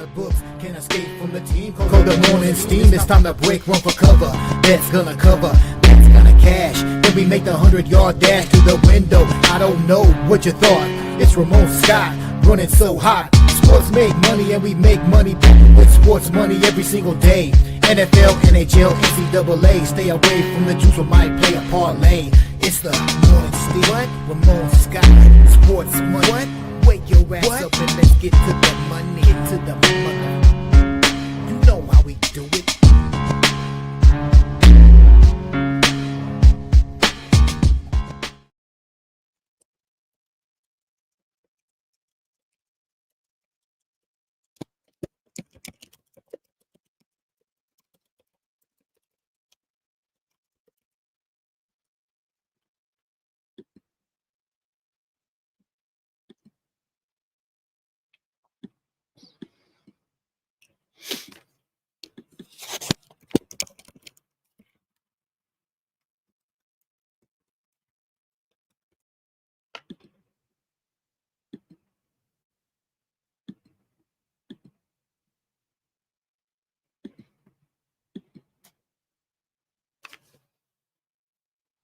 the books, can't escape from the team. Call the morning steam, it's time to break, run for cover. Bet's gonna cover, bet's gonna cash. Then we make the 100-yard dash to the window. I don't know what you thought. It's Ramon Scott, running so hot. Sports make money and we make money with sports money every single day. NFL, NHL, NCAA. Stay away from the juice or might play a parlay. It's the morning steam. What? Ramon Scott, sports money. What? Wake your ass up and let's get to the money. Get to the mother. You know how we do it.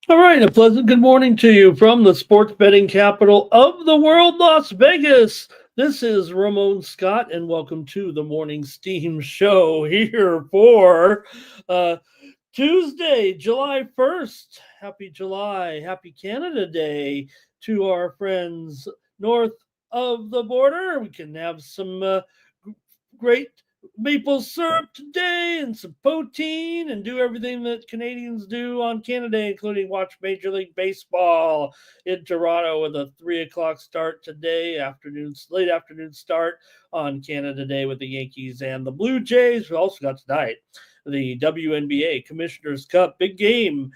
All right, a pleasant good morning to you from the sports betting capital of the world, Las Vegas. This is Ramon Scott, and welcome to the Morning Steam Show here for Tuesday, July 1st. Happy July, happy Canada Day to our friends north of the border. We can have some great maple syrup today and some poutine and do everything that Canadians do on Canada Day, including watch Major League Baseball in Toronto with a 3:00 start today, late afternoon start on Canada Day with the Yankees and the Blue Jays. We also got tonight the WNBA Commissioner's Cup. Big game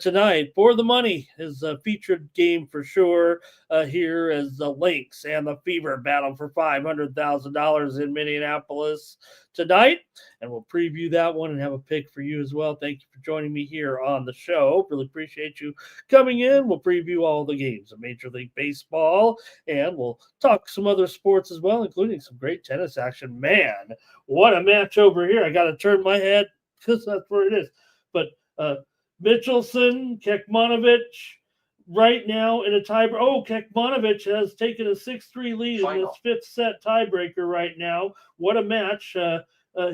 tonight for the money is a featured game for sure here as the Lynx and the Fever battle for $500,000 in Minneapolis tonight. And we'll preview that one and have a pick for you as well. Thank you for joining me here on the show. Really appreciate you coming in. We'll preview all the games of Major League Baseball, and we'll talk some other sports as well, including some great tennis action. Man, what a match over here. I got to turn my head because that's where it is. But Michelson, Kekmanovic, right now in a tiebreaker. Oh, Kekmanovic has taken a 6-3 lead in this fifth set tiebreaker right now. What a match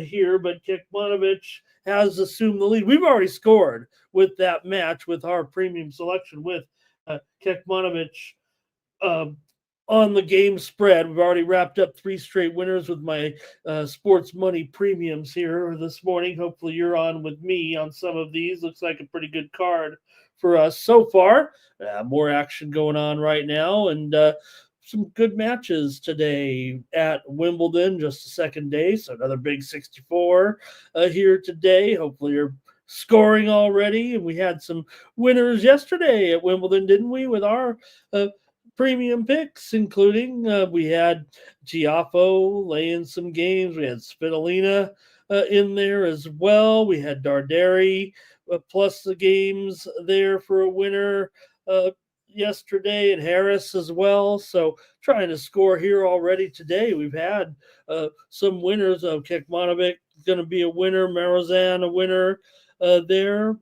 here, but Kekmanovic has assumed the lead. We've already scored with that match with our premium selection with Kekmanovic on the game spread. We've already wrapped up 3 straight winners with my sports money premiums here this morning. Hopefully you're on with me on some of these. Looks like a pretty good card for us so far. More action going on right now, and some good matches today at Wimbledon, just the second day. So another big 64 here today. Hopefully you're scoring already. And we had some winners yesterday at Wimbledon, didn't we, with our premium picks, including we had Tiafoe laying some games. We had Svitolina in there as well. We had Darderi plus the games there for a winner yesterday, and Harris as well. So trying to score here already today. We've had some winners. Kekmanovic going to be a winner. Marozan a winner there.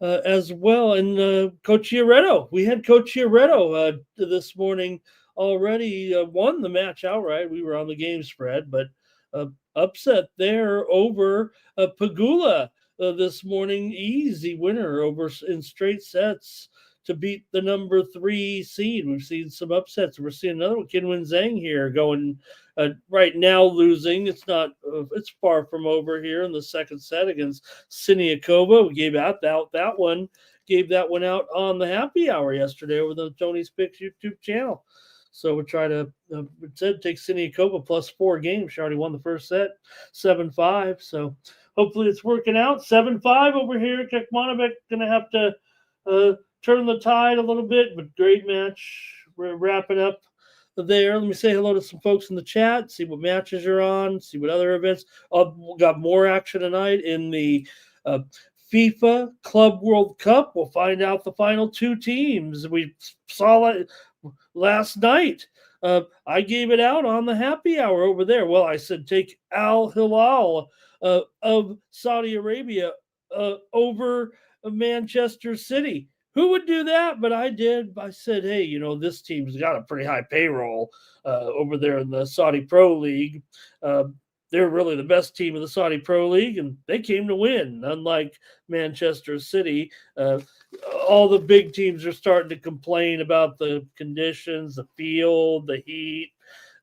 As well. And Cocchiaretto, we had Cocchiaretto this morning already won the match outright. We were on the game spread, but upset there over Pagula this morning. Easy winner over in straight sets to beat the number 3 seed. We've seen some upsets. We're seeing another one, Qinwen Zhang here going right now losing. It's not. It's far from over here in the second set against Siniakova. We gave out that one. Gave that one out on the happy hour yesterday over the Tony's Picks YouTube channel. So we'll try to instead take Siniakova plus 4 games. She already won the first set, 7-5. So hopefully it's working out. 7-5 over here. Kekmanovic going to have to turn the tide a little bit, but great match. We're wrapping up there. Let me say hello to some folks in the chat, see what matches you're on, see what other events. We got more action tonight in the FIFA Club World Cup. We'll find out the final 2 teams. We saw it last night. I gave it out on the happy hour over there. Well, I said take Al Hilal of Saudi Arabia over Manchester City. Who would do that? But I did. I said, hey, this team's got a pretty high payroll over there in the Saudi Pro League. They're really the best team in the Saudi Pro League, and they came to win, unlike Manchester City. All the big teams are starting to complain about the conditions, the field, the heat.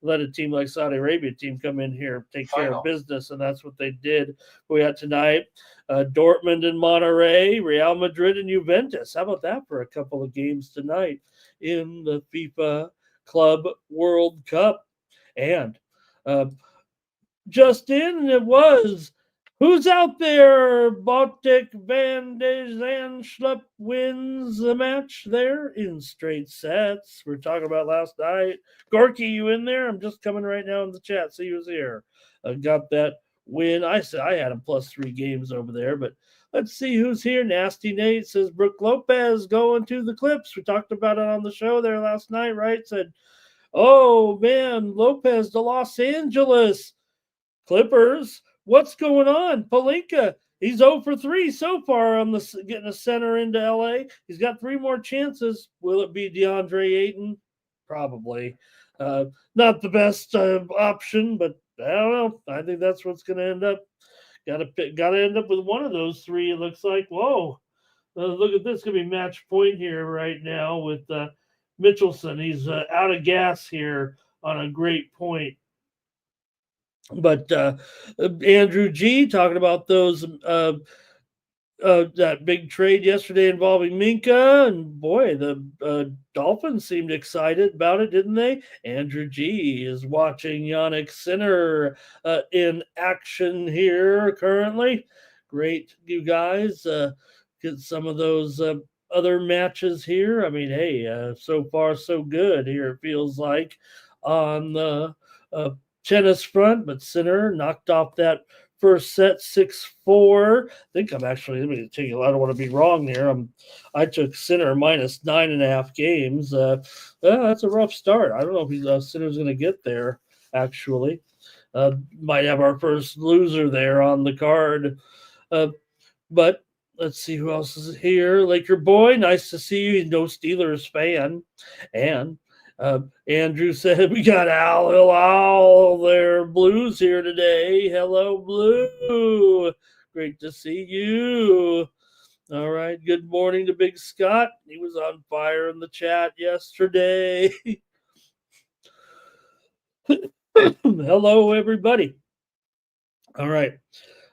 Let a team like Saudi Arabia team come in here, take care of business, and that's what they did. We got tonight Dortmund and Monterrey, Real Madrid and Juventus. How about that for a couple of games tonight in the FIFA Club World Cup? And just in, it was who's out there? Botic van de Zandschlepp wins the match there in straight sets. We're talking about last night. Gorky, you in there? I'm just coming right now in the chat. See who's here. Got that win. I said I had him plus 3 games over there, but let's see who's here. Nasty Nate says Brooke Lopez going to the Clips. We talked about it on the show there last night, right? Said, oh man, Lopez to Los Angeles Clippers. What's going on? Pelinka, he's 0 for 3 so far on getting a center into LA. He's got 3 more chances. Will it be DeAndre Ayton? Probably. Not the best option, but I don't know. I think that's what's going to end up. Got to end up with one of those 3. It looks like. Whoa! Look at this. Going to be match point here right now with Mitchelson. He's out of gas here on a great point. But Andrew G talking about those that big trade yesterday involving Minka, and boy, the Dolphins seemed excited about it, didn't they? Andrew G is watching Yannick Sinner in action here currently. Great, you guys. Get some of those other matches here. I mean, hey, so far so good here. It feels like on the tennis front, but Sinner knocked off that first set 6-4. I think I'm actually, let me take you, I don't want to be wrong here. I took Sinner minus 9.5 games. That's a rough start. I don't know if Sinner's going to get there, actually. Might have our first loser there on the card. But let's see who else is here. Laker boy, nice to see you. He's no Steelers fan. And Andrew said we got Al Hilal, their Blues here today. Hello, Blue. Great to see you. All right. Good morning to Big Scott. He was on fire in the chat yesterday. Hello, everybody. All right.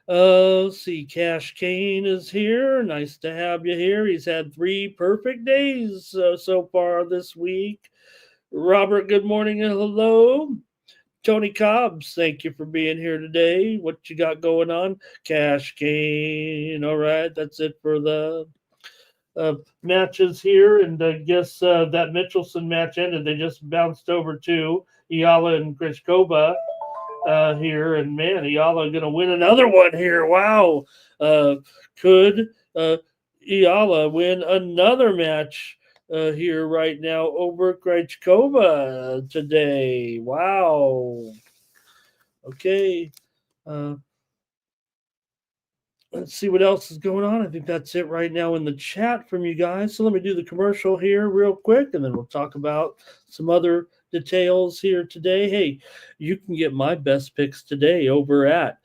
Let's see. Cash Kane is here. Nice to have you here. He's had 3 perfect days so far this week. Robert, good morning and hello. Tony Cobbs, thank you for being here today. What you got going on? Cash Kane. All right, that's it for the matches here. And I guess that Mitchelson match ended. They just bounced over to Iyala and Grishkova here. And man, Iyala going to win another one here. Wow. Could Iyala win another match here right now over Krejcikova today? Wow. Okay. Let's see what else is going on. I think that's it right now in the chat from you guys. So let me do the commercial here real quick, and then we'll talk about some other details here today. Hey, you can get my best picks today over at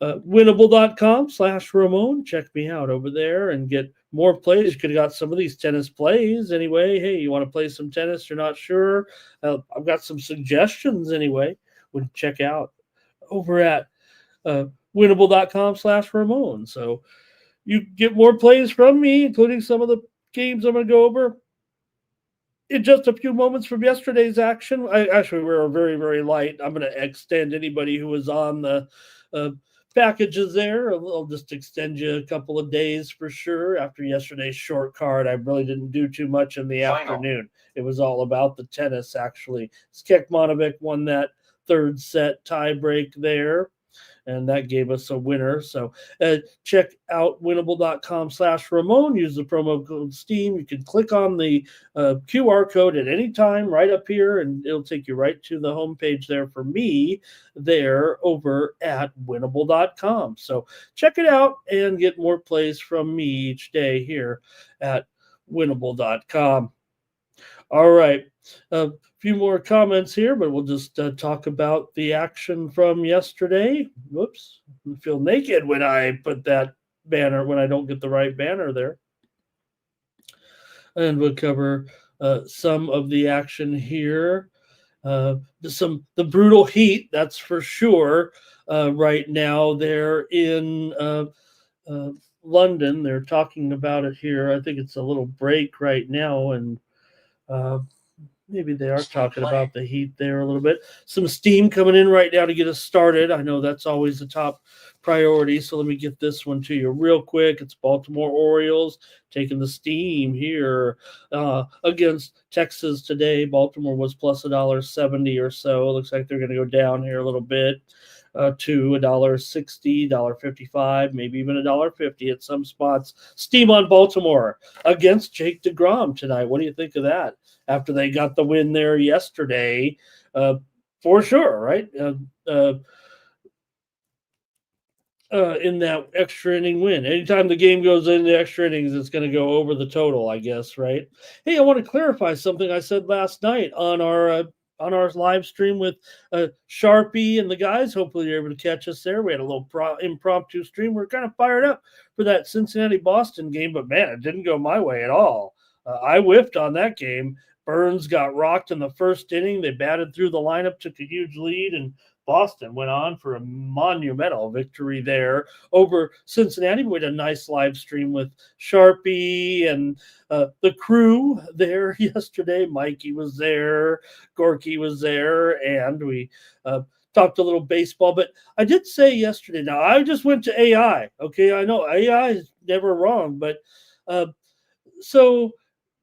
winnable.com/Ramon. Check me out over there and get more plays. You could have got some of these tennis plays anyway. Hey, you want to play some tennis? You're not sure? I've got some suggestions anyway. Would check out over at winnable.com/Ramon. So you get more plays from me, including some of the games I'm going to go over in just a few moments from yesterday's action. We were very, very light. I'm going to extend anybody who was on the packages there. I'll just extend you a couple of days for sure. After yesterday's short card, I really didn't do too much in the afternoon. It was all about the tennis, actually. Skekmanovic won that third set tie break there. and that gave us a winner. So check out winnable.com/Ramon. Use the promo code STEAM. You can click on the QR code at any time right up here, and it'll take you right to the homepage there for me there over at winnable.com. So check it out and get more plays from me each day here at winnable.com. All right. A few more comments here, but we'll just talk about the action from yesterday. Whoops. I feel naked when I put that banner, when I don't get the right banner there. And we'll cover some of the action here. The brutal heat, that's for sure. Right now, they're in London. They're talking about it here. I think it's a little break right now, and maybe they are talking about the heat there a little bit. Some steam coming in right now to get us started. I know that's always the top priority. So let me get this one to you real quick. It's Baltimore Orioles taking the steam here against Texas today. Baltimore was plus $1.70 or so. It looks like they're going to go down here a little bit to $1.60, $1.55, maybe even $1.50 at some spots. Steam on Baltimore against Jake DeGrom tonight. What do you think of that? After they got the win there yesterday, for sure, right? In that extra inning win. Anytime the game goes into extra innings, it's going to go over the total, I guess, right? Hey, I want to clarify something I said last night on our live stream with Sharpie and the guys. Hopefully you're able to catch us there. We had a little impromptu stream. We're kind of fired up for that Cincinnati-Boston game, but man, it didn't go my way at all. I whiffed on that game. Burns got rocked in the first inning. They batted through the lineup, took a huge lead, and Boston went on for a monumental victory there over Cincinnati. We had a nice live stream with Sharpie and the crew there yesterday. Mikey was there, Gorky was there, and we talked a little baseball. But I did say yesterday, now I just went to AI. Okay, I know AI is never wrong, but so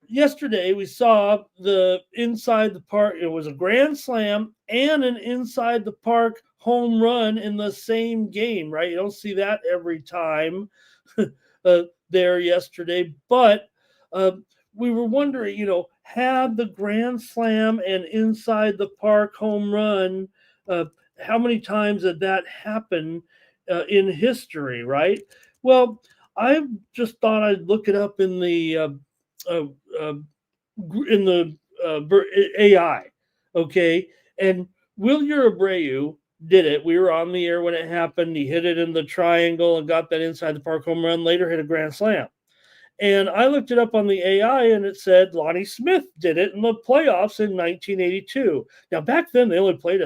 yesterday we saw the inside the park. It was a grand slam and an inside the park home run in the same game, right? You don't see that every time there yesterday, but we were wondering, had the grand slam and inside the park home run, how many times did that happen in history, right? Well, I just thought I'd look it up in the AI, okay? And Wilyer Abreu did it. We were on the air when it happened. He hit it in the triangle and got that inside the park home run. Later hit a grand slam. And I looked it up on the AI, and it said Lonnie Smith did it in the playoffs in 1982. Now, back then, they only played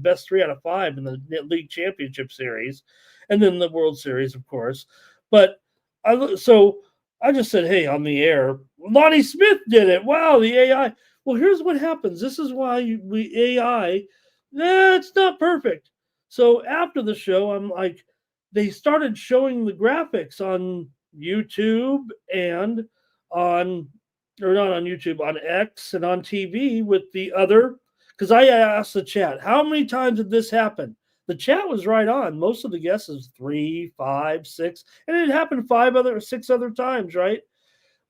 best 3 out of 5 in the league championship series, and then the World Series, of course. But I just said, hey, on the air, Lonnie Smith did it. Wow, the AI. Well, here's what happens. This is why AI, it's not perfect. So after the show, I'm like, they started showing the graphics on YouTube and on X and on TV with the other, because I asked the chat, how many times did this happen? The chat was right on. Most of the guesses 3, 5, 6, and it happened 6 other times, right?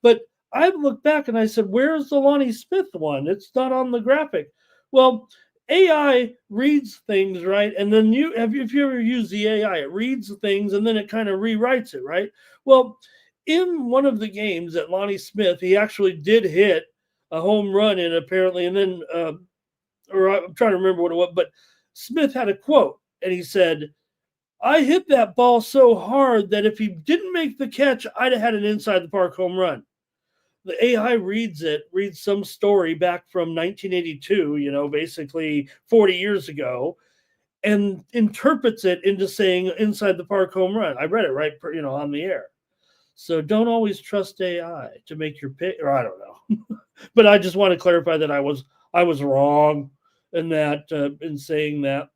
But I looked back and I said, where's the Lonnie Smith one? It's not on the graphic. Well, AI reads things, right? And then if you ever use the AI, it reads things and then it kind of rewrites it, right? Well, in one of the games that Lonnie Smith, he actually did hit a home run in apparently, and then, or I'm trying to remember what it was, but Smith had a quote and he said, I hit that ball so hard that if he didn't make the catch, I'd have had an inside the park home run. The AI reads some story back from 1982, basically 40 years ago, and interprets it into saying inside the park home run. I read it right, on the air. So don't always trust AI to make your pick, or I don't know. But I just want to clarify that I was wrong in that, in saying that.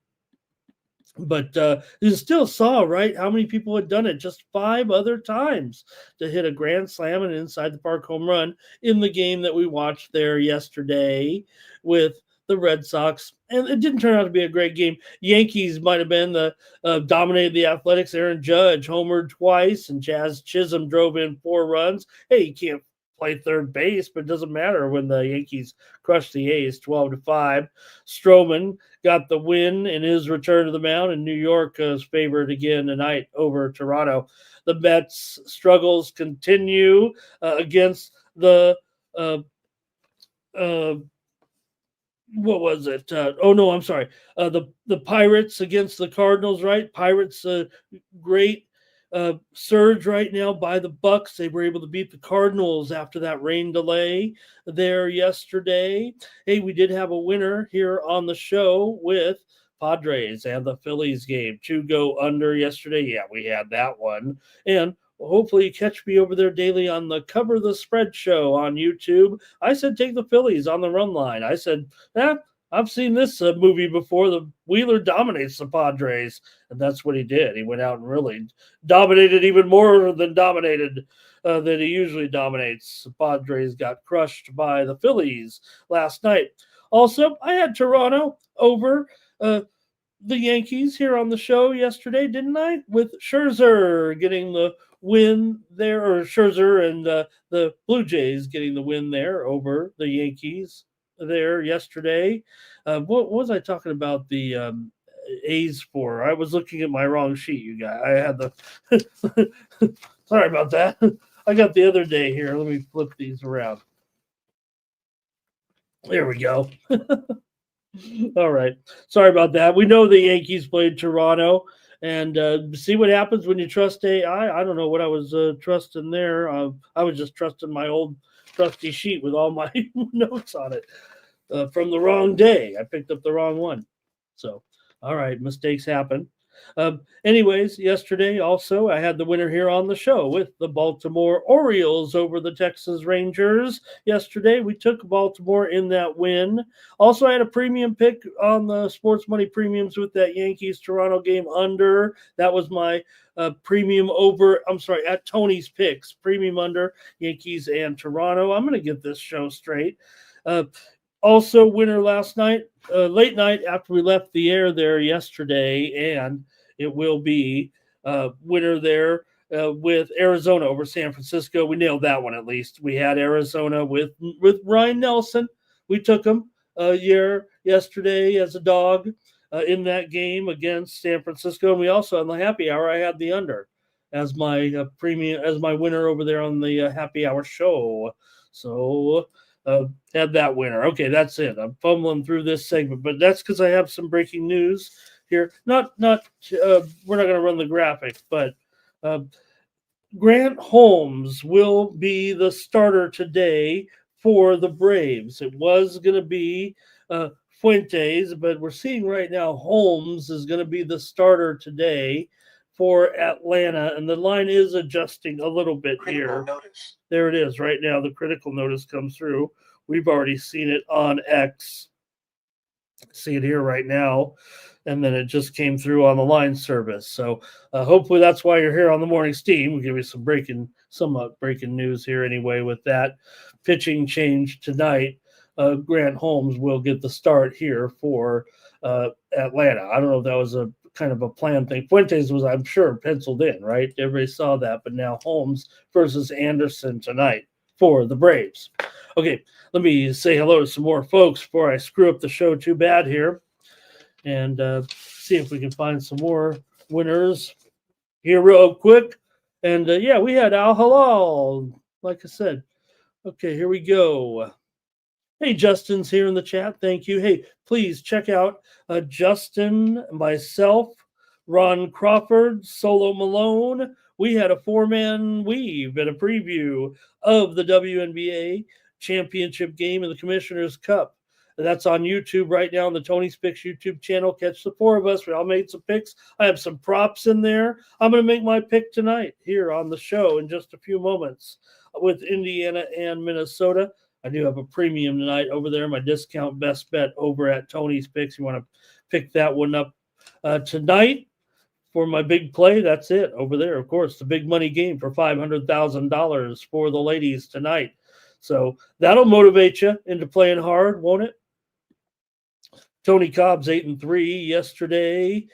But you still saw, right, how many people had done it just 5 other times to hit a grand slam and inside the park home run in the game that we watched there yesterday with the Red Sox. And it didn't turn out to be a great game. Yankees might have been the dominated the Athletics. Aaron Judge homered twice, and Jazz Chisholm drove in 4 runs. Hey, you can't play third base, but it doesn't matter when the Yankees crushed the A's 12-5. Stroman got the win in his return to the mound, and New York is favored again tonight over Toronto. The Mets' struggles continue against the what was it? I'm sorry. The Pirates against the Cardinals, right? Pirates, great surge right now by the Bucks. They were able to beat the Cardinals after that rain delay there yesterday. Hey, we did have a winner here on the show with Padres and the Phillies game to go under yesterday. Yeah, we had that one. And hopefully you catch me over there daily on the Cover the Spread show on YouTube. I said take the Phillies on the run line. I said, I've seen this movie before. The Wheeler dominates the Padres, and that's what he did. He went out and really dominated, even more than dominated than he usually dominates. The Padres got crushed by the Phillies last night. Also, I had Toronto over the Yankees here on the show yesterday, didn't I? With Scherzer getting the win there, or Scherzer and the Blue Jays getting the win there over the Yankees there yesterday. What was I talking about the A's for? I was looking at my wrong sheet, you guys. I had the sorry about that. I got the other day here. Let me flip these around. There we go. All right. Sorry about that. We know the Yankees played Toronto, and see what happens when you trust AI. I don't know what I was trusting there. I was just trusting my old trusty sheet with all my notes on it from the wrong day. I picked up the wrong one. So, all right, mistakes happen. Anyways, yesterday also I had the winner here on the show with the Baltimore Orioles over the Texas Rangers. Yesterday we took Baltimore in that win. Also, I had a premium pick on the sports money premiums with that Yankees Toronto game under. That was my premium over. I'm sorry, at Tony's picks, premium under Yankees and Toronto. I'm going to get this show straight. Also, winner last night, late night after we left the air there yesterday, and it will be winner there with Arizona over San Francisco. We nailed that one at least. We had Arizona with Ryan Nelson. We took him yesterday as a dog in that game against San Francisco, and we also on the happy hour I had the under as my premium, as my winner over there on the happy hour show. So. Had that winner. Okay, that's it. I'm fumbling through this segment, but that's because I have some breaking news here. Not. We're not going to run the graphic, but Grant Holmes will be the starter today for the Braves. It was going to be Fuentes, but we're seeing right now Holmes is going to be the starter today for Atlanta, and the line is adjusting a little bit here. Notice. There it is right now. The critical notice comes through. We've already seen it on X. See it here right now, and then it just came through on the line service. So hopefully that's why you're here on the Morning Steam. We'll give you some somewhat breaking news here anyway with that pitching change tonight. Grant Holmes will get the start here for Atlanta. I don't know if that was a kind of a planned thing. Fuentes was, I'm sure, penciled in, right? Everybody saw that, but now Holmes versus Anderson tonight for the Braves. Okay, let me say hello to some more folks before I screw up the show too bad here, and see if we can find some more winners here real quick. And yeah, we had Al Halal, like I said. Okay, here we go. Hey, Justin's here in the chat. Thank you. Hey, please check out Justin, myself, Ron Crawford, Solo Malone. We had a 4-man weave and a preview of the WNBA championship game in the Commissioner's Cup. That's on YouTube right now on the Tony's Picks YouTube channel. Catch the 4 of us. We all made some picks. I have some props in there. I'm going to make my pick tonight here on the show in just a few moments with Indiana and Minnesota. I do have a premium tonight over there, my discount best bet over at Tony's Picks. You want to pick that one up tonight for my big play. That's it over there. Of course, the big money game for $500,000 for the ladies tonight. So that'll motivate you into playing hard, won't it? Tony Cobb's 8-3 yesterday.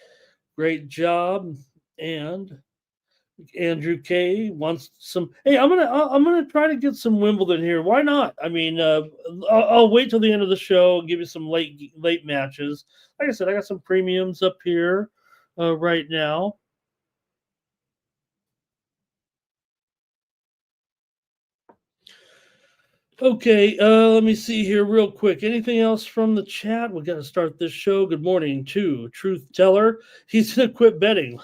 Great job. And Andrew K wants some. Hey, I'm gonna try to get some Wimbledon here. Why not? I mean, I'll wait till the end of the show and give you some late matches. Like I said, I got some premiums up here right now. Okay, let me see here real quick. Anything else from the chat? We got to start this show. Good morning to Truth Teller. He's gonna quit betting.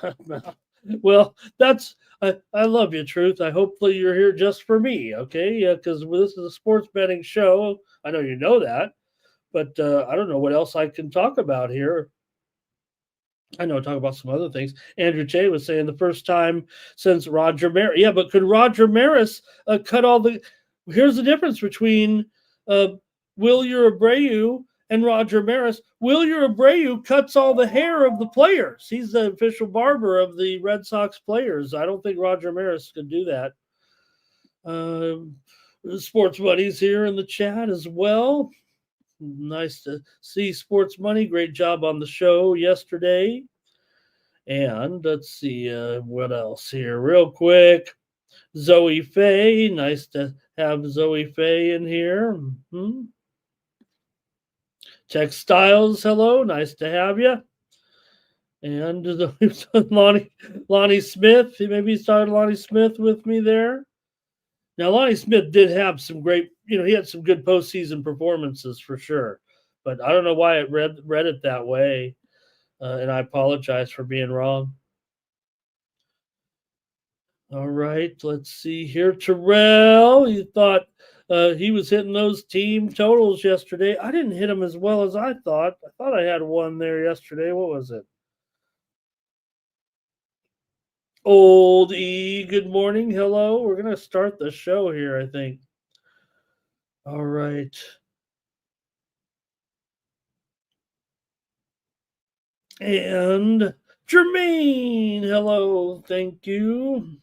Well, I love you, Truth. I hopefully you're here just for me, okay? Because this is a sports betting show. I know you know that, but I don't know what else I can talk about here. I know, talk about some other things. Andrew J was saying the first time since Roger Maris. Yeah, but could Roger Maris cut all the? Here's the difference between Wilyer Abreu and Roger Maris. Wilyer Abreu cuts all the hair of the players. He's the official barber of the Red Sox players. I don't think Roger Maris could do that. Sports buddies here in the chat as well. Nice to see Sports Money. Great job on the show yesterday. And let's see what else here real quick. Zoe Faye. Nice to have Zoe Faye in here. Mm-hmm. Textiles. Hello. Nice to have you. And Lonnie Smith. Maybe he started Lonnie Smith with me there. Now, Lonnie Smith did have some great, he had some good postseason performances for sure. But I don't know why it read it that way. And I apologize for being wrong. All right, let's see here. Terrell, you thought he was hitting those team totals yesterday. I didn't hit them as well as I thought. I thought I had one there yesterday. What was it? Old E, good morning. Hello. We're going to start the show here, I think. All right. And Jermaine, hello. Thank you.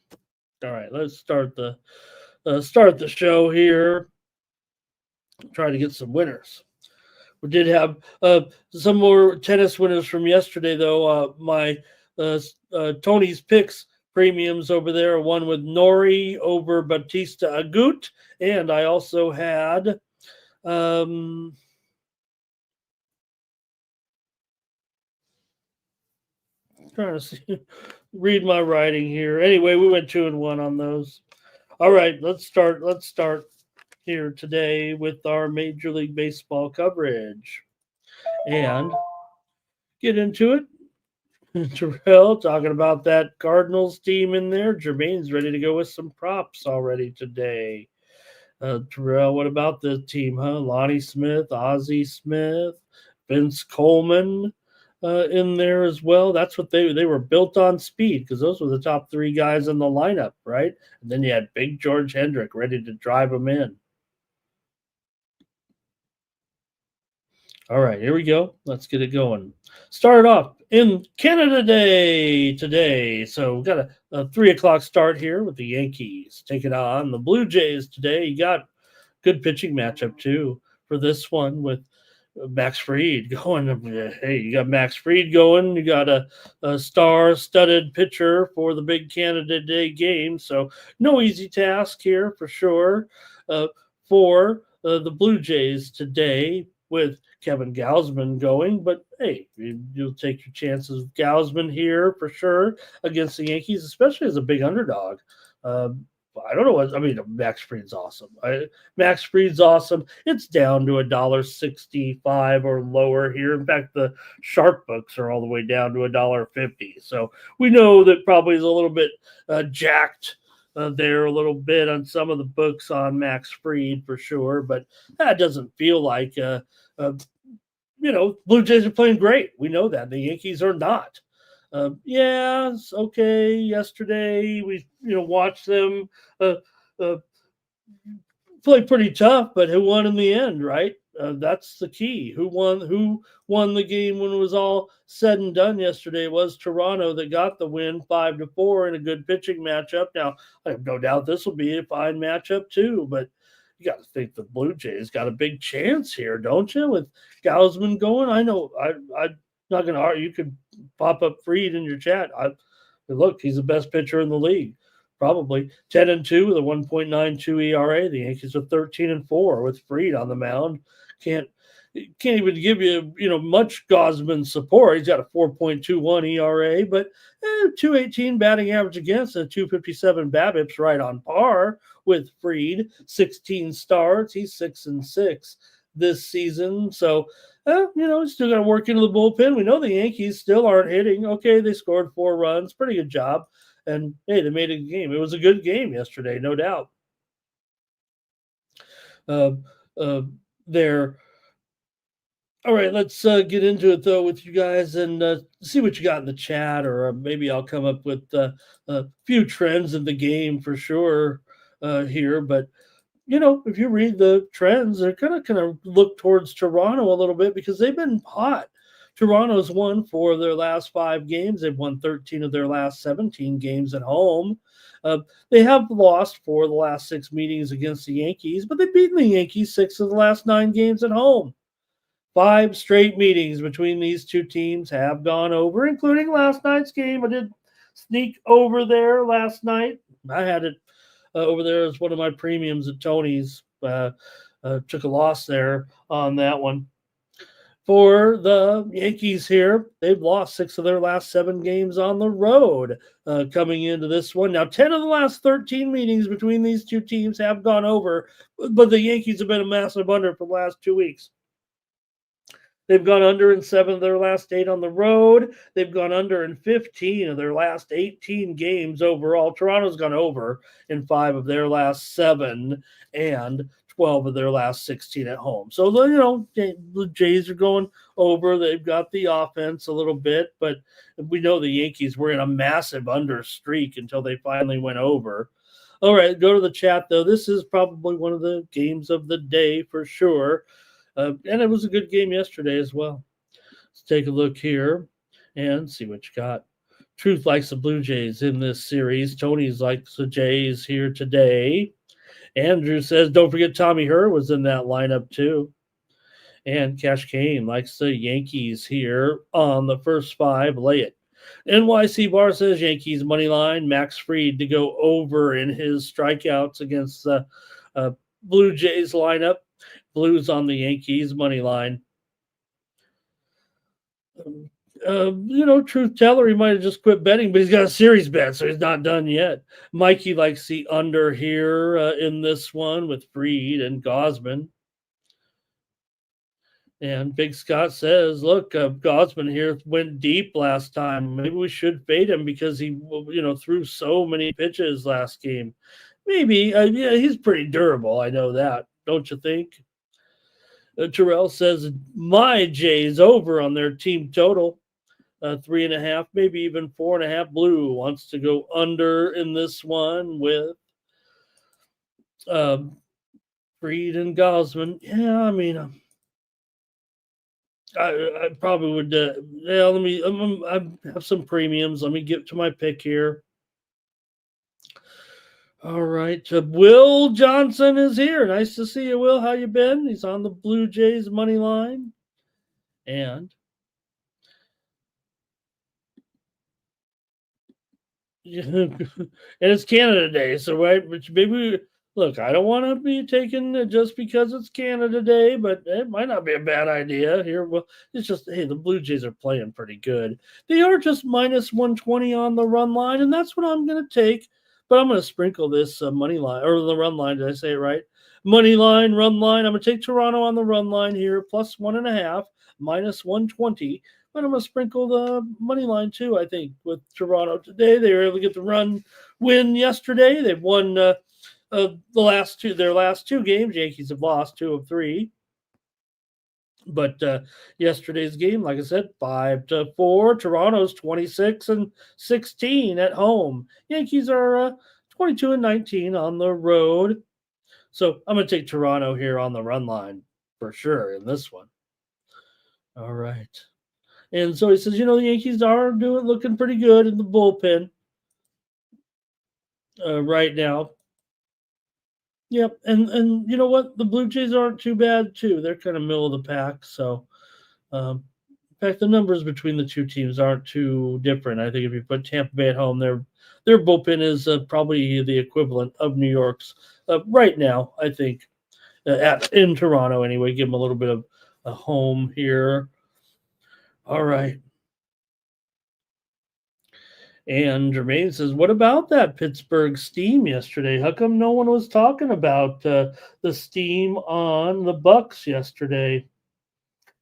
All right, let's start the show here. Try to get some winners. We did have some more tennis winners from yesterday, though. My Tony's picks premiums over there. One with Nori over Batista Agut, and I also had trying to see, read my writing here. Anyway, we went 2-1 on those. All right, let's start here today with our Major League Baseball coverage and get into it. Terrell talking about that Cardinals team in there. Jermaine's ready to go with some props already today. Terrell, what about the team, huh? Lonnie Smith, Ozzie Smith, Vince Coleman in there as well. That's what they were built on speed because those were the top three guys in the lineup, right? And then you had Big George Hendrick ready to drive them in. All right, here we go. Let's get it going. Start off in Canada Day today. So we've got a 3 o'clock start here with the Yankees taking on the Blue Jays today. You got good pitching matchup, too, for this one with Max Fried going. Hey, you got Max Fried going. You got a star-studded pitcher for the big Canada Day game. So no easy task here for sure for the Blue Jays today with Kevin Gausman going. But, hey, you'll take your chances with Gausman here for sure against the Yankees, especially as a big underdog. I don't know what I mean. Max Fried's awesome. Max Fried's awesome. It's down to $1.65 or lower here. In fact, the sharp books are all the way down to $1.50. So we know that probably is a little bit jacked there a little bit on some of the books on Max Fried for sure. But that doesn't feel like Blue Jays are playing great. We know that the Yankees are not. Yes, okay. Yesterday we watched them play pretty tough, but who won in the end, right? That's the key. Who won the game when it was all said and done yesterday was Toronto that got the win 5-4 in a good pitching matchup. Now, I have no doubt this will be a fine matchup too, but you got to think the Blue Jays got a big chance here, don't you? With Gausman going, I know I'm not going to argue. You could pop up Freed in your chat. Look, he's the best pitcher in the league, probably 10-2 with a 1.92 ERA. The Yankees are 13-4 with Freed on the mound. Can't even give you much Gausman support. He's got a 4.21 ERA, but 218 batting average against and 257 BABIP's right on par with Freed. 16 starts. He's 6-6 this season. So, still got to work into the bullpen. We know the Yankees still aren't hitting. Okay, they scored 4 runs. Pretty good job. And, hey, they made a game. It was a good game yesterday, no doubt. All right, let's get into it, though, with you guys and see what you got in the chat, or maybe I'll come up with a few trends in the game for sure here. But, if you read the trends, they're kind of look towards Toronto a little bit because they've been hot. Toronto's won 4 of their last 5 games. They've won 13 of their last 17 games at home. They have lost 4 of the last 6 meetings against the Yankees, but they've beaten the Yankees 6 of the last 9 games at home. 5 straight meetings between these two teams have gone over, including last night's game. I did sneak over there last night. I had it over there as one of my premiums at Tony's. Took a loss there on that one. For the Yankees here, they've lost 6 of their last 7 games on the road coming into this one. Now, 10 of the last 13 meetings between these two teams have gone over, but the Yankees have been a massive under for the last 2 weeks. They've gone under in 7 of their last 8 on the road. They've gone under in 15 of their last 18 games overall. Toronto's gone over in 5 of their last 7 and 12 of their last 16 at home. So, the Jays are going over. They've got the offense a little bit, but we know the Yankees were in a massive under streak until they finally went over. All right, go to the chat, though. This is probably one of the games of the day for sure. And it was a good game yesterday as well. Let's take a look here and see what you got. Truth likes the Blue Jays in this series. Tony's likes the Jays here today. Andrew says, don't forget Tommy Herr was in that lineup too. And Cash Kane likes the Yankees here on the first 5. Lay it. NYC Bar says Yankees money line. Max Fried to go over in his strikeouts against the Blue Jays lineup. Blues on the Yankees money line. Truth teller, he might have just quit betting, but he's got a series bet, so he's not done yet. Mikey likes the under here in this one with Freed and Gausman. And Big Scott says, look, Gausman here went deep last time. Maybe we should fade him because he, threw so many pitches last game. Maybe. He's pretty durable. I know that. Don't you think? Terrell says, my Jays over on their team total. 3.5, maybe even 4.5. Blue wants to go under in this one with Freed and Gausman. Yeah, I mean, I probably would. I have some premiums. Let me get to my pick here. All right, Will Johnson is here. Nice to see you, Will. How you been? He's on the Blue Jays money line, and it's Canada Day, so right. Which maybe look, I don't want to be taken just because it's Canada Day, but it might not be a bad idea here. Well, it's just the Blue Jays are playing pretty good. They are just minus 120 on the run line, and that's what I'm going to take. But I'm going to sprinkle this money line, or the run line. Did I say it right? Money line, run line. I'm going to take Toronto on the run line here, plus 1.5, minus 120. But I'm going to sprinkle the money line too, I think, with Toronto today. They were able to get the run win yesterday. They've won their last 2 games. Yankees have lost 2 of 3. But yesterday's game, like I said, 5-4. Toronto's 26-16 at home. Yankees are 22-19 on the road. So I'm going to take Toronto here on the run line for sure in this one. All right. And so he says, the Yankees are looking pretty good in the bullpen right now. Yep, and you know what? The Blue Jays aren't too bad too. They're kind of middle of the pack. So, in fact, the numbers between the two teams aren't too different. I think if you put Tampa Bay at home, their bullpen is probably the equivalent of New York's right now. I think in Toronto anyway. Give them a little bit of a home here. All right. And Jermaine says, "What about that Pittsburgh steam yesterday? How come no one was talking about the steam on the Bucks yesterday?"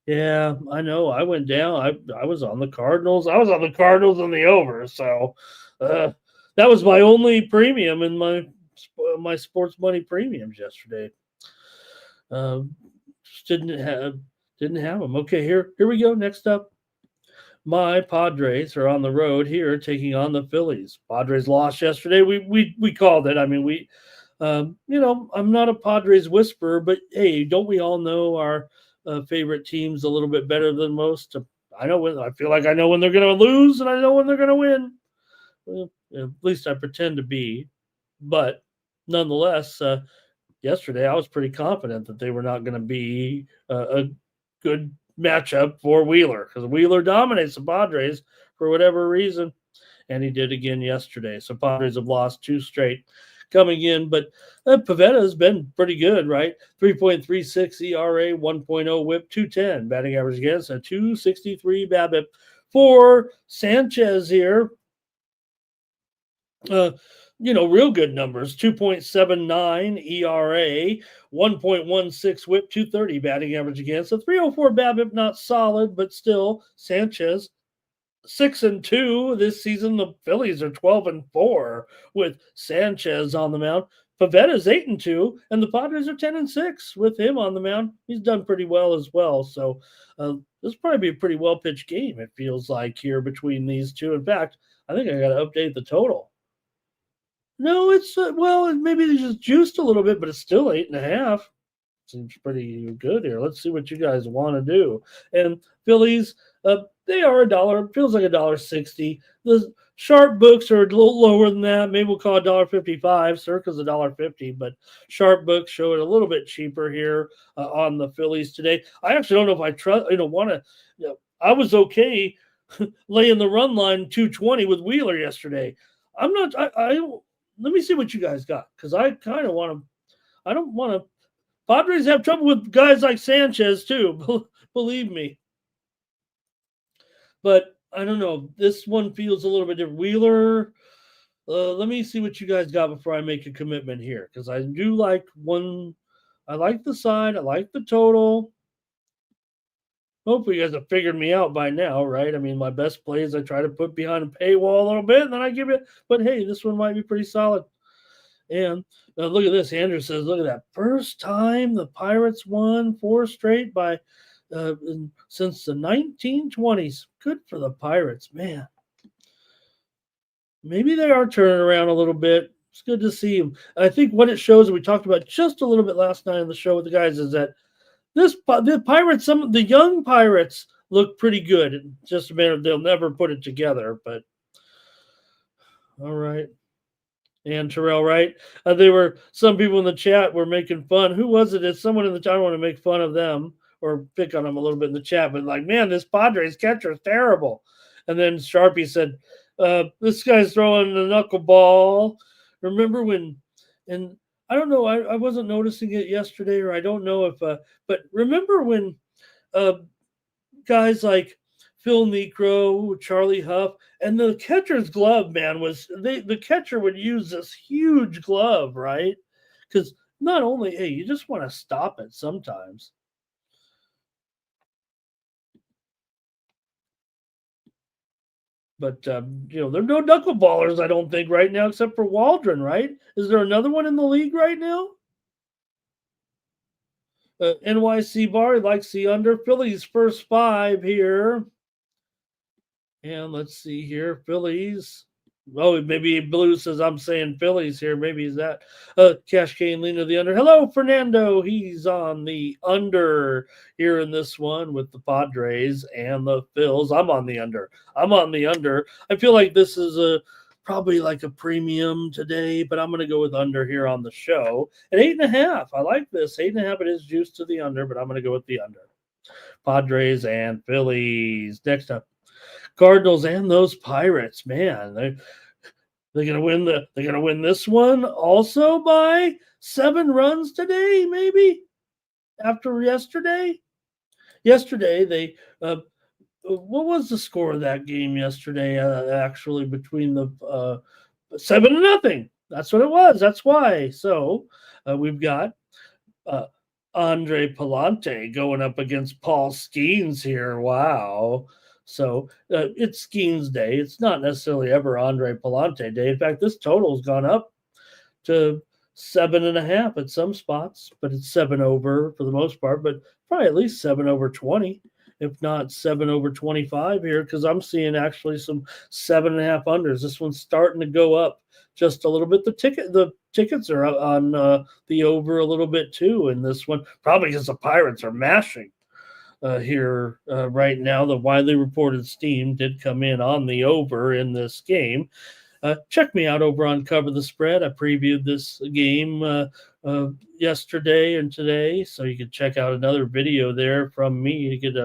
Yeah, I know. I went down. I was on the Cardinals. I was on the Cardinals and the over. So uh, that was my only premium in my sports money premiums yesterday. Just didn't have them. Okay, here we go. Next up, my Padres are on the road here taking on the Phillies. Padres lost yesterday. We called it. I mean, I'm not a Padres whisperer, but hey, don't we all know our favorite teams a little bit better than most? I feel like I know when they're going to lose, and I know when they're going to win. Well, at least I pretend to be, but nonetheless, yesterday I was pretty confident that they were not going to be a good matchup for Wheeler because Wheeler dominates the Padres for whatever reason, and he did again yesterday. So Padres have lost two straight coming in, but Pavetta has been pretty good, right? 3.36 ERA, 1.0 WHIP, 210 batting average against, a 263 BABIP for Sanchez here. Real good numbers 2.79 ERA, 1.16 whip, 230 batting average against, a 304 BABIP, not solid, but still Sanchez 6-2 this season. The Phillies are 12-4 with Sanchez on the mound. Pavetta's 8-2, and the Padres are 10-6 with him on the mound. He's done pretty well as well. So this will probably be a pretty well pitched game. It feels like here between these two. In fact, I think I got to update the total. No, it's maybe they just juiced a little bit, but it's still 8.5. Seems pretty good here. Let's see what you guys want to do. And Phillies, they are $1. Feels like $1.60. The sharp books are a little lower than that. Maybe we'll call $1.55. Circa's $1.50, but sharp books show it a little bit cheaper here on the Phillies today. I actually don't know if I trust. Want to. I was okay laying the run line 220 with Wheeler yesterday. I'm not. I let me see what you guys got because I kind of want to. I don't want to. Padres have trouble with guys like Sanchez too. Believe me. But I don't know. This one feels a little bit different. Wheeler. Let me see what you guys got before I make a commitment here because I do like one. I like the side. I like the total. Hopefully, you guys have figured me out by now, right? I mean, my best plays I try to put behind a paywall a little bit, and then I give it. But hey, this one might be pretty solid. And look at this. Andrew says, "Look at that! First time the Pirates won 4 straight by since the 1920s. Good for the Pirates, man. Maybe they are turning around a little bit. It's good to see them. I think what it shows, and we talked about just a little bit last night on the show with the guys, is that." The Pirates, some of the young Pirates look pretty good. It's just a matter of they'll never put it together. But all right, and Terrell, right? There were some people in the chat were making fun. Who was it? It's someone in the chat. I don't want to make fun of them or pick on them a little bit in the chat, but like, man, this Padres catcher is terrible. And then Sharpie said, "This guy's throwing the knuckleball." Remember when? And I don't know. I wasn't noticing it yesterday, or I don't know if. But remember when guys like Phil Necro, Charlie Huff, and the catcher's glove, man, the catcher would use this huge glove, right? Because not only, hey, you just want to stop it sometimes. But there are no knuckleballers, I don't think, right now, except for Waldron, right? Is there another one in the league right now? NYC Bar likes the under. Phillies first 5 here. And let's see here. Phillies. Oh, maybe Blue says I'm saying Phillies here. Maybe is that Cash Cane lean to the under. Hello, Fernando. He's on the under here in this one with the Padres and the Phils. I'm on the under. I feel like this is probably like a premium today, but I'm going to go with under here on the show at 8.5. I like this 8.5. It is juiced to the under, but I'm going to go with the under. Padres and Phillies. Next up, Cardinals and those Pirates. Man, they're gonna win this one also by 7 runs today, maybe after yesterday. Yesterday they what was the score of that game yesterday? Actually, between the 7-0. That's what it was. That's why. So we've got Andre Palante going up against Paul Skeens here. Wow. So it's Skeens Day. It's not necessarily ever Andre Palante Day. In fact, this total's gone up to 7.5 at some spots, but it's 7 over for the most part, but probably at least 7 over 20, if not 7 over 25 here, because I'm seeing actually some 7.5 unders. This one's starting to go up just a little bit. The tickets are on the over a little bit too in this one, probably because the Pirates are mashing here right now. The widely reported steam did come in on the over in this game. Check me out over on Cover the Spread. I previewed this game yesterday and today, so you can check out another video there from me to get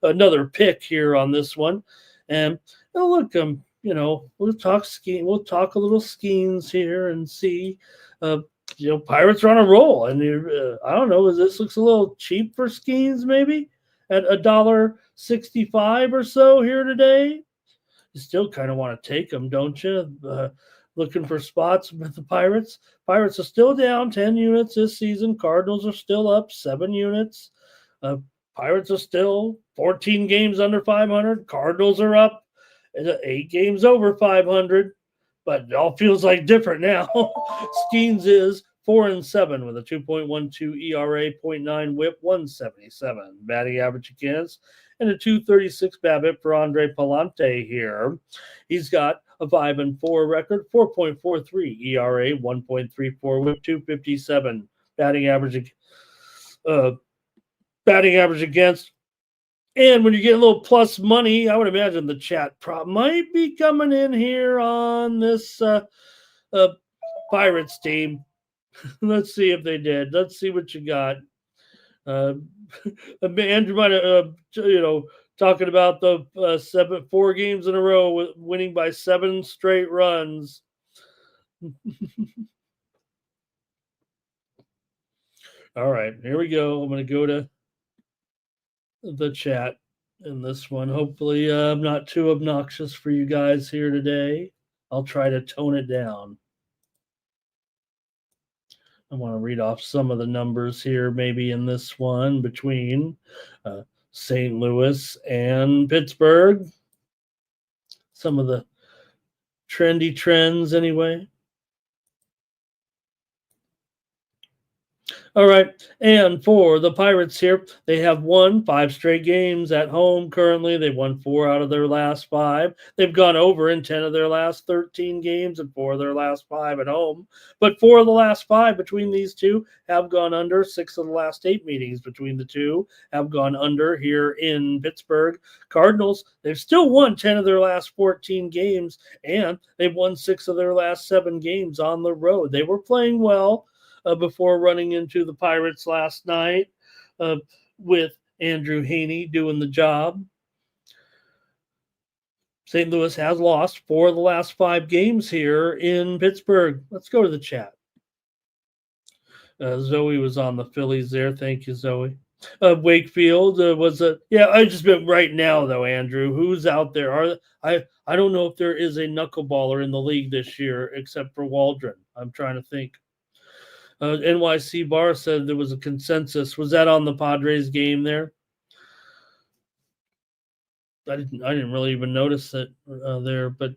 another pick here on this one. And look, we'll talk skiing. We'll talk a little Skeens here and see. Pirates are on a roll, and I don't know. This looks a little cheap for Skeens, maybe at $1.65 or so here today. You still kind of want to take them, don't you? Looking for spots with the Pirates. Pirates are still down 10 units this season. Cardinals are still up 7 units. Pirates are still 14 games under 500. Cardinals are up 8 games over 500. But it all feels like different now. Skeens is 4-7 with a 2.12 ERA, 0.9 WHIP, 177 batting average against, and a 236 BABIP for Andre Palante here. He's got a 5-4 record, 4.43 ERA, 1.34 WHIP, 257 batting average against. And when you get a little plus money, I would imagine the chat prop might be coming in here on this Pirates team. Let's see if they did. Let's see what you got. Andrew might have, talking about the 4 games in a row, winning by 7 straight runs. All right, here we go. I'm going to go to the chat in this one. Hopefully, I'm not too obnoxious for you guys here today. I'll try to tone it down. I want to read off some of the numbers here, maybe in this one between St. Louis and Pittsburgh. Some of the trendy trends, anyway. All right, and for the Pirates here, they have won 5 straight games at home currently. They've won 4 out of their last 5. They've gone over in 10 of their last 13 games and 4 of their last 5 at home. But 4 of the last 5 between these two have gone under. 6 of the last 8 meetings between the two have gone under here in Pittsburgh. Cardinals, they've still won 10 of their last 14 games, and they've won 6 of their last 7 games on the road. They were playing well before running into the Pirates last night with Andrew Haney doing the job. St. Louis has lost 4 of the last 5 games here in Pittsburgh. Let's go to the chat. Zoe was on the Phillies there. Thank you, Zoe. Wakefield was a I just been right now though, Andrew. Who's out there? I don't know if there is a knuckleballer in the league this year except for Waldron. I'm trying to think. NYC Bar said there was a consensus. Was that on the Padres game there? I didn't really even notice it there, but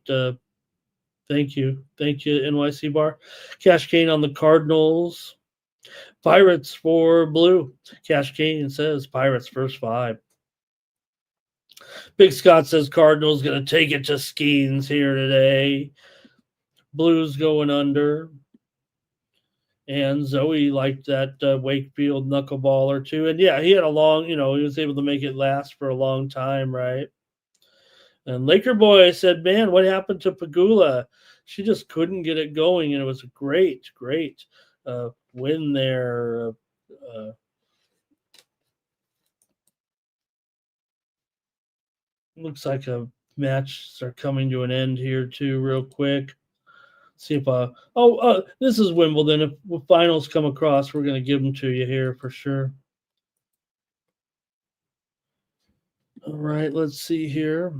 thank you, NYC Bar. Cash Kane on the Cardinals. Pirates for blue. Cash Kane says Pirates first 5. Big Scott says Cardinals going to take it to Skeens here today. Blues going under. And Zoe liked that Wakefield knuckleballer too. And yeah, he had a long, he was able to make it last for a long time, right? And Laker Boy said, man, what happened to Pagula? She just couldn't get it going, and it was a great win there. Looks like a match are coming to an end here too, real quick. See if this is Wimbledon. If finals come across, we're going to give them to you here for sure. All right, let's see here.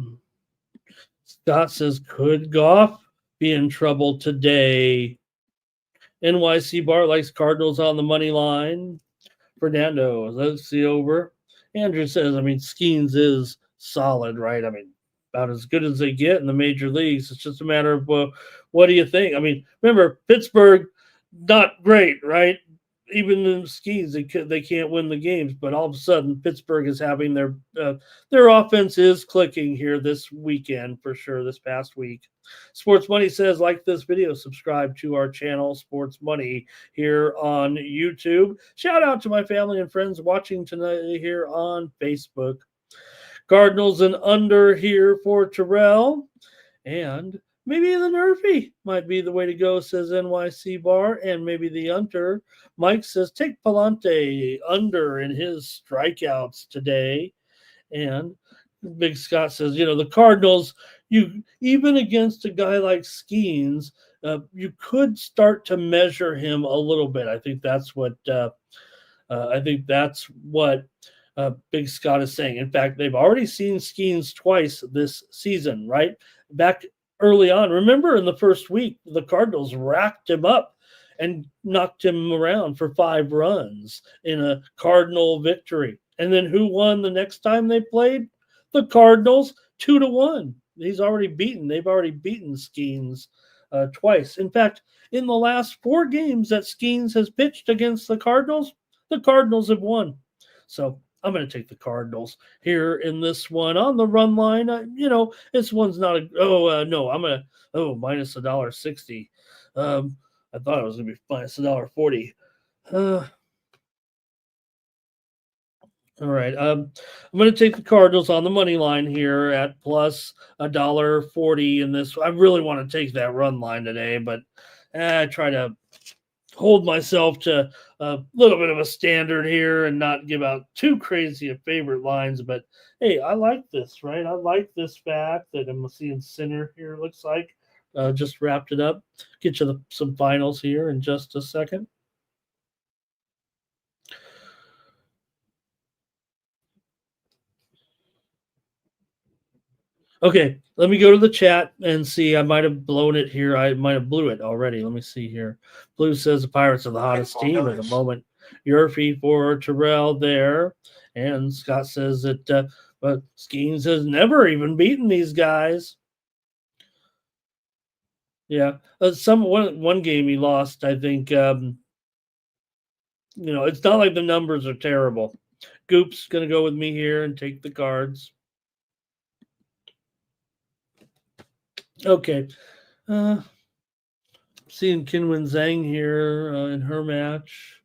Scott says, could Goff be in trouble today? NYC Bar likes Cardinals on the money line. Fernando, let's see over. Andrew says, I mean, Skeens is solid, right? I mean, about as good as they get in the major leagues. It's just a matter of, what do you think? I mean, remember, Pittsburgh, not great, right? Even in Skeens, they can't win the games, but all of a sudden, Pittsburgh is having their offense is clicking here this weekend for sure, this past week. Sports Money says, like this video, subscribe to our channel, Sports Money, here on YouTube. Shout out to my family and friends watching tonight here on Facebook. Cardinals and under here for Terrell. And maybe the Nerfy might be the way to go, says NYC Bar. And maybe the under. Mike says, take Palante under in his strikeouts today. And Big Scott says, the Cardinals, you even against a guy like Skeens, you could start to measure him a little bit. I think that's what Big Scott is saying. In fact, they've already seen Skeens twice this season, right? Back early on, remember in the first week, the Cardinals racked him up and knocked him around for 5 runs in a Cardinal victory. And then who won the next time they played? The Cardinals, 2-1. They've already beaten Skeens twice. In fact, in the last 4 games that Skeens has pitched against the Cardinals have won. So I'm going to take the Cardinals here in this one on the run line. This one's not I'm going to minus $1.60. I thought it was going to be minus $1.40. All right. I'm going to take the Cardinals on the money line here at plus $1.40 in this. I really want to take that run line today, but I try to hold myself to a little bit of a standard here and not give out too crazy of favorite lines. But hey, I like this, right? I like this fact that I'm seeing Sinner here. It looks like just wrapped it up. Get you some finals here in just a second. Okay, let me go to the chat and see. I might have blown it here. I might have blew it already. Let me see here. Blue says the Pirates are the hottest team at the moment. Yurfie for Terrell there. And Scott says that but Skeens has never even beaten these guys. Yeah. One game he lost, I think. It's not like the numbers are terrible. Goop's going to go with me here and take the Cards. Okay. Seeing Kinwin Zhang here in her match.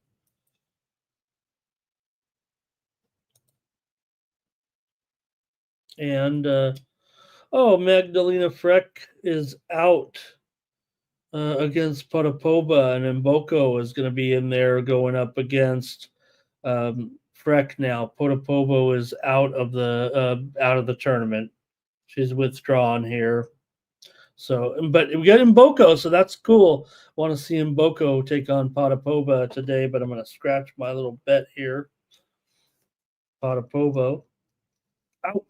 And, Magdalena Freck is out against Potapova, and Mboko is going to be in there going up against Freck now. Potapova is out of the tournament. She's withdrawn here. So, but we got Mboko, so that's cool. Want to see Mboko take on Potapova today, but I'm going to scratch my little bet here. Potapova out.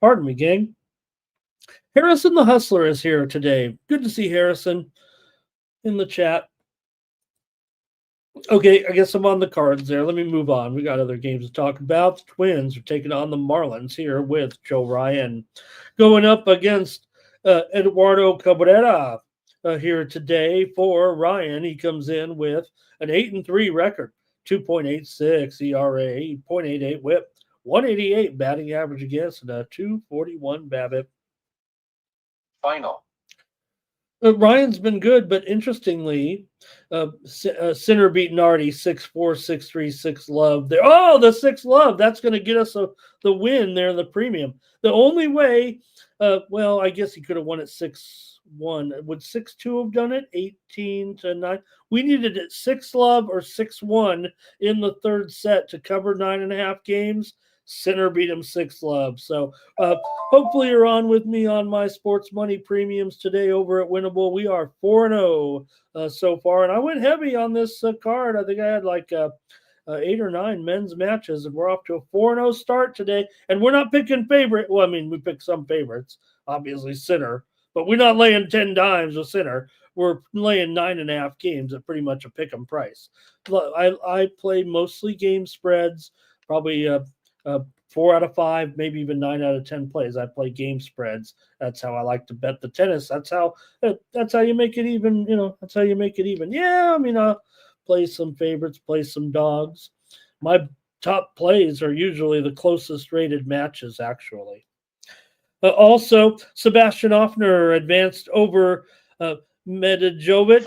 Pardon me, gang. Harrison the Hustler is here today. Good to see Harrison in the chat. Okay, I guess I'm on the Cards there. Let me move on. We got other games to talk about. The Twins are taking on the Marlins here with Joe Ryan going up against Eduardo Cabrera here today for Ryan. He comes in with an 8-3 record, 2.86 ERA, 0.88 WHIP, 188 batting average against, and a 241 BABIP. Final. Ryan's been good, but interestingly, Sinner beat Nardi 6-4, 6-3, 6-love. There, oh, the 6-love. That's going to get us the win there in the premium. The only way, well, I guess he could have won at 6-1. Would 6-2 have done it? 18-9. We needed it 6-love or 6-1 in the third set to cover 9.5 games. Sinner beat him 6-love. So hopefully you're on with me on my sports money premiums today over at Winnable. We are 4-0 so far, and I went heavy on this card. I think I had like 8 or 9 men's matches, and we're off to a 4-0 start today. And we're not picking favorite. Well, I mean, we picked some favorites, obviously Sinner, but we're not laying 10 dimes with Sinner. We're laying 9.5 games at pretty much a pick 'em price. I play mostly game spreads, probably 4 out of 5, maybe even 9 out of 10 plays. I play game spreads. That's how I like to bet the tennis. That's how you make it even. That's how you make it even. Yeah, I mean, play some favorites, play some dogs. My top plays are usually the closest rated matches, actually. Also, Sebastian Offner advanced over Medijovic.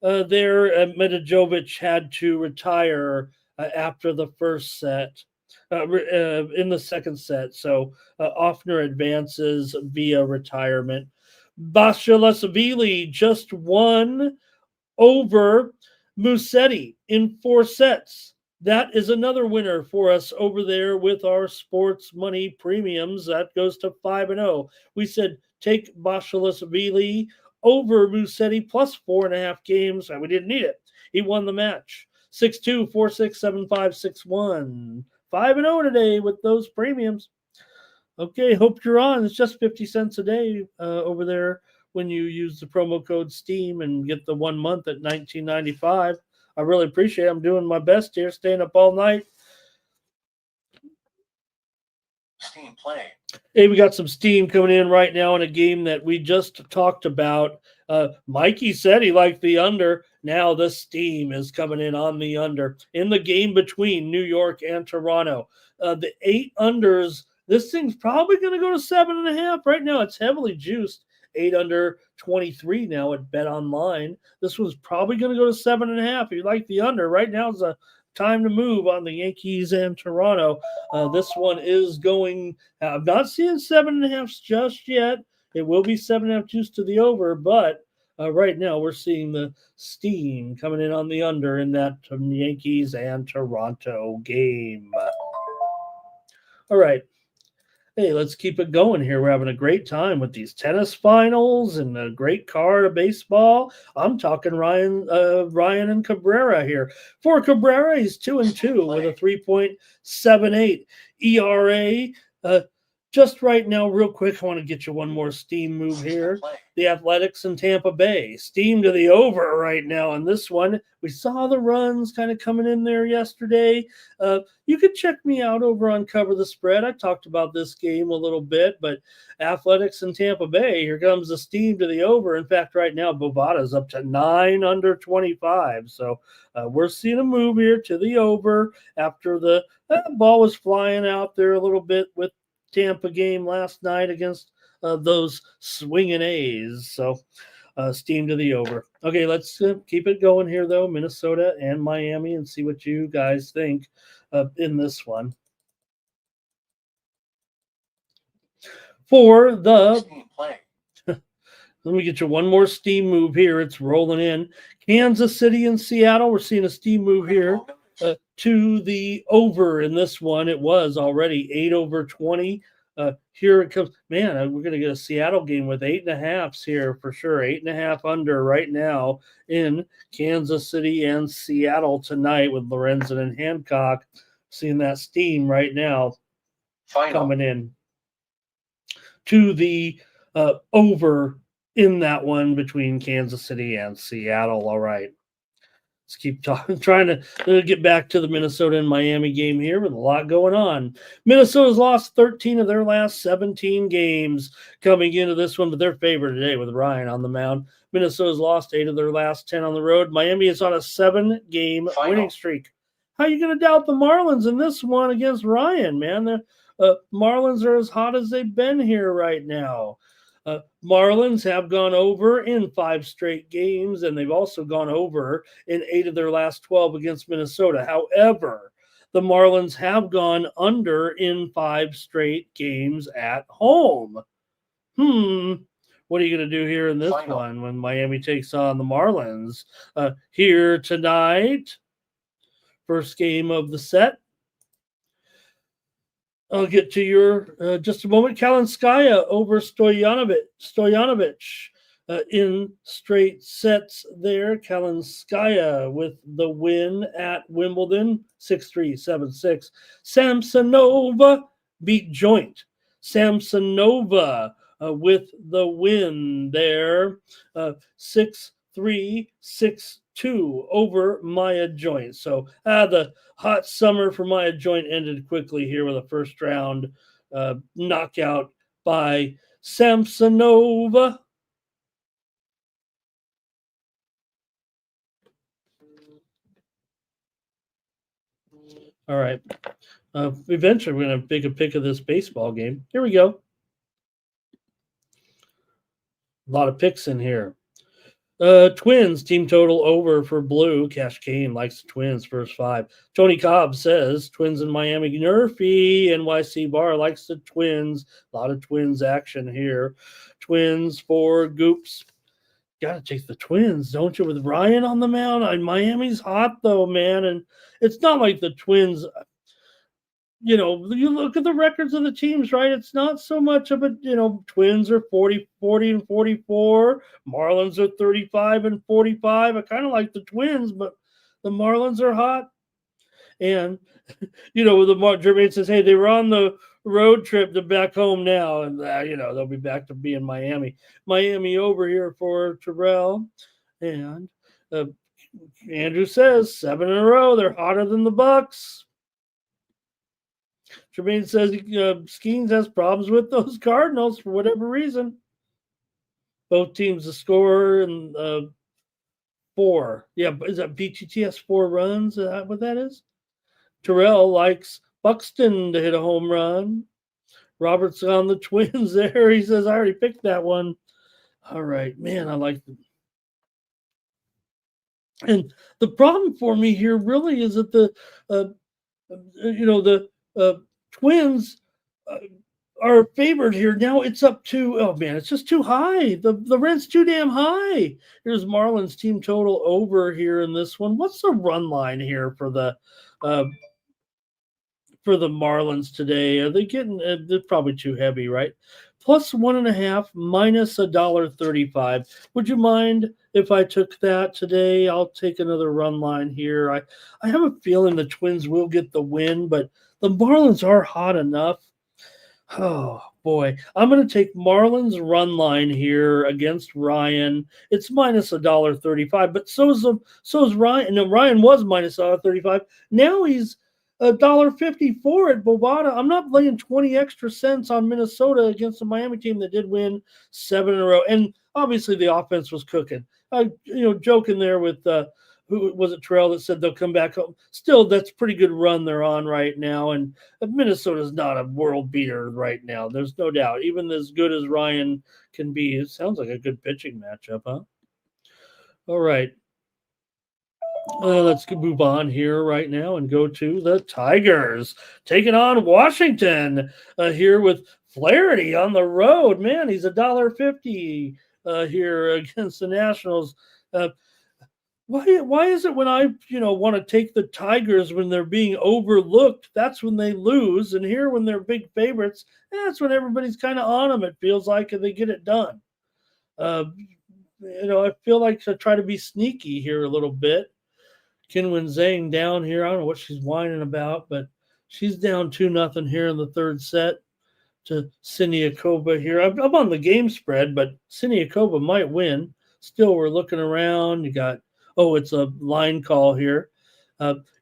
Medijovic had to retire after the first set. In the second set. So Offner advances via retirement. Basilashvili just won over Musetti in 4 sets. That is another winner for us over there with our sports money premiums. That goes to 5-0. We said take Basilashvili over Musetti plus 4.5 games, and we didn't need it. He won the match. 6-2, 4-6, 7-5, 6-1. 5-0 today with those premiums. Okay, hope you're on. It's just 50 cents a day over there when you use the promo code STEAM and get the 1 month at $19.95. I really appreciate it. I'm doing my best here, staying up all night. Steam play. Hey, we got some steam coming in right now in a game that we just talked about. Mikey said he liked the under. Now the steam is coming in on the under in the game between New York and Toronto. The 8 unders, this thing's probably going to go to 7.5. Right now it's heavily juiced. 8 under 23 now at Bet Online. This one's probably going to go to 7.5. If you like the under, right now is a time to move on the Yankees and Toronto. This one is going, I'm not seeing 7.5 just yet. It will be 7.5 juice to the over, but right now we're seeing the steam coming in on the under in that Yankees and Toronto game. All right. Hey, let's keep it going here. We're having a great time with these tennis finals and a great card of baseball. I'm talking Ryan and Cabrera here. For Cabrera, he's 2-2 with a 3.78 ERA. Just right now, real quick, I want to get you one more steam move here. The Athletics in Tampa Bay. Steam to the over right now on this one. We saw the runs kind of coming in there yesterday. You could check me out over on Cover the Spread. I talked about this game a little bit, but Athletics in Tampa Bay, here comes the steam to the over. In fact, right now, Bovada's up to 9 under 25. So we're seeing a move here to the over after the ball was flying out there a little bit with Tampa game last night against those swinging A's. So steam to the over. Okay, let's keep it going here, though. Minnesota and Miami, and see what you guys think in this one. For the Steam play. let me get you one more steam move here. It's rolling in. Kansas City and Seattle. We're seeing a steam move here. To the over in this one. It was already 8 over 20. Here it comes. Man, we're going to get a Seattle game with 8.5s here for sure. 8.5 under right now in Kansas City and Seattle tonight with Lorenzen and Hancock. Seeing that steam right now coming in to the over in that one between Kansas City and Seattle. All right. Let's keep talking, trying to get back to the Minnesota and Miami game here with a lot going on. Minnesota's lost 13 of their last 17 games coming into this one, but they're favored today with Ryan on the mound. Minnesota's lost 8 of their last 10 on the road. Miami is on a 7-game winning streak. How are you going to doubt the Marlins in this one against Ryan, man? The Marlins are as hot as they've been here right now. Marlins have gone over in 5 straight games, and they've also gone over in 8 of their last 12 against Minnesota. However, the Marlins have gone under in 5 straight games at home. What are you going to do here in this one when Miami takes on the Marlins? Here tonight, first game of the set. I'll get to your just a moment. Kalinskaya over Stojanovic in straight sets there. Kalinskaya with the win at Wimbledon, 6-3, 7-6. Samsonova beat Joint. Samsonova with the win there, 6-3, 6-2 over Maya Joint. So the hot summer for Maya Joint ended quickly here with a first round knockout by Samsonova. All right. Eventually, we're going to make a pick of this baseball game. Here we go. A lot of picks in here. Twins team total over for blue. Cash Kane likes the Twins first 5. Tony Cobb says Twins in Miami. Nerfy NYC Bar likes the Twins. A lot of Twins action here. Twins for Goops. Got to take the Twins, don't you? With Ryan on the mound. Miami's hot though, man, and it's not like the Twins. You look at the records of the teams, right? It's not so much of a, Twins are 40 and 44. Marlins are 35 and 45. I kind of like the Twins, but the Marlins are hot. And, Jermaine says, hey, they were on the road trip to back home now. And, they'll be back to being Miami. Miami over here for Terrell. And Andrew says 7 in a row. They're hotter than the Bucks. Tremaine says Skeens has problems with those Cardinals for whatever reason. Both teams to score and 4. Yeah, is that BTT has 4 runs? Is that what that is? Terrell likes Buxton to hit a home run. Robert's on the Twins there. He says, I already picked that one. All right, man, I like them. And the problem for me here really is that the Twins are favored here. Now it's up to, it's just too high. The rent's too damn high. Here's Marlins team total over here in this one. What's the run line here for the Marlins today? Are they getting, they're probably too heavy, right? Plus 1.5, minus $1.35. Would you mind if I took that today? I'll take another run line here. I have a feeling the Twins will get the win, but the Marlins are hot enough. Oh, boy. I'm going to take Marlins run line here against Ryan. It's minus $1.35, but so is Ryan. No, Ryan was minus $1.35. Now he's $1.54 at Bovada. I'm not laying 20 extra cents on Minnesota against the Miami team that did win 7 in a row. And obviously the offense was cooking. Joking there with who was it, Terrell, that said they'll come back home. Still, that's a pretty good run they're on right now. And Minnesota's not a world beater right now. There's no doubt. Even as good as Ryan can be, it sounds like a good pitching matchup, huh? All right. Let's move on here right now and go to the Tigers taking on Washington here with Flaherty on the road. Man, he's $1.50 here against the Nationals. Why is it when I want to take the Tigers when they're being overlooked, that's when they lose, and here when they're big favorites, that's when everybody's kind of on them. It feels like they get it done. I feel like I try to be sneaky here a little bit. Kinwin Zhang down here. I don't know what she's whining about, but she's down 2-0 here in the third set to Siniakova here. I'm on the game spread, but Siniakova might win. Still, we're looking around. You got, it's a line call here.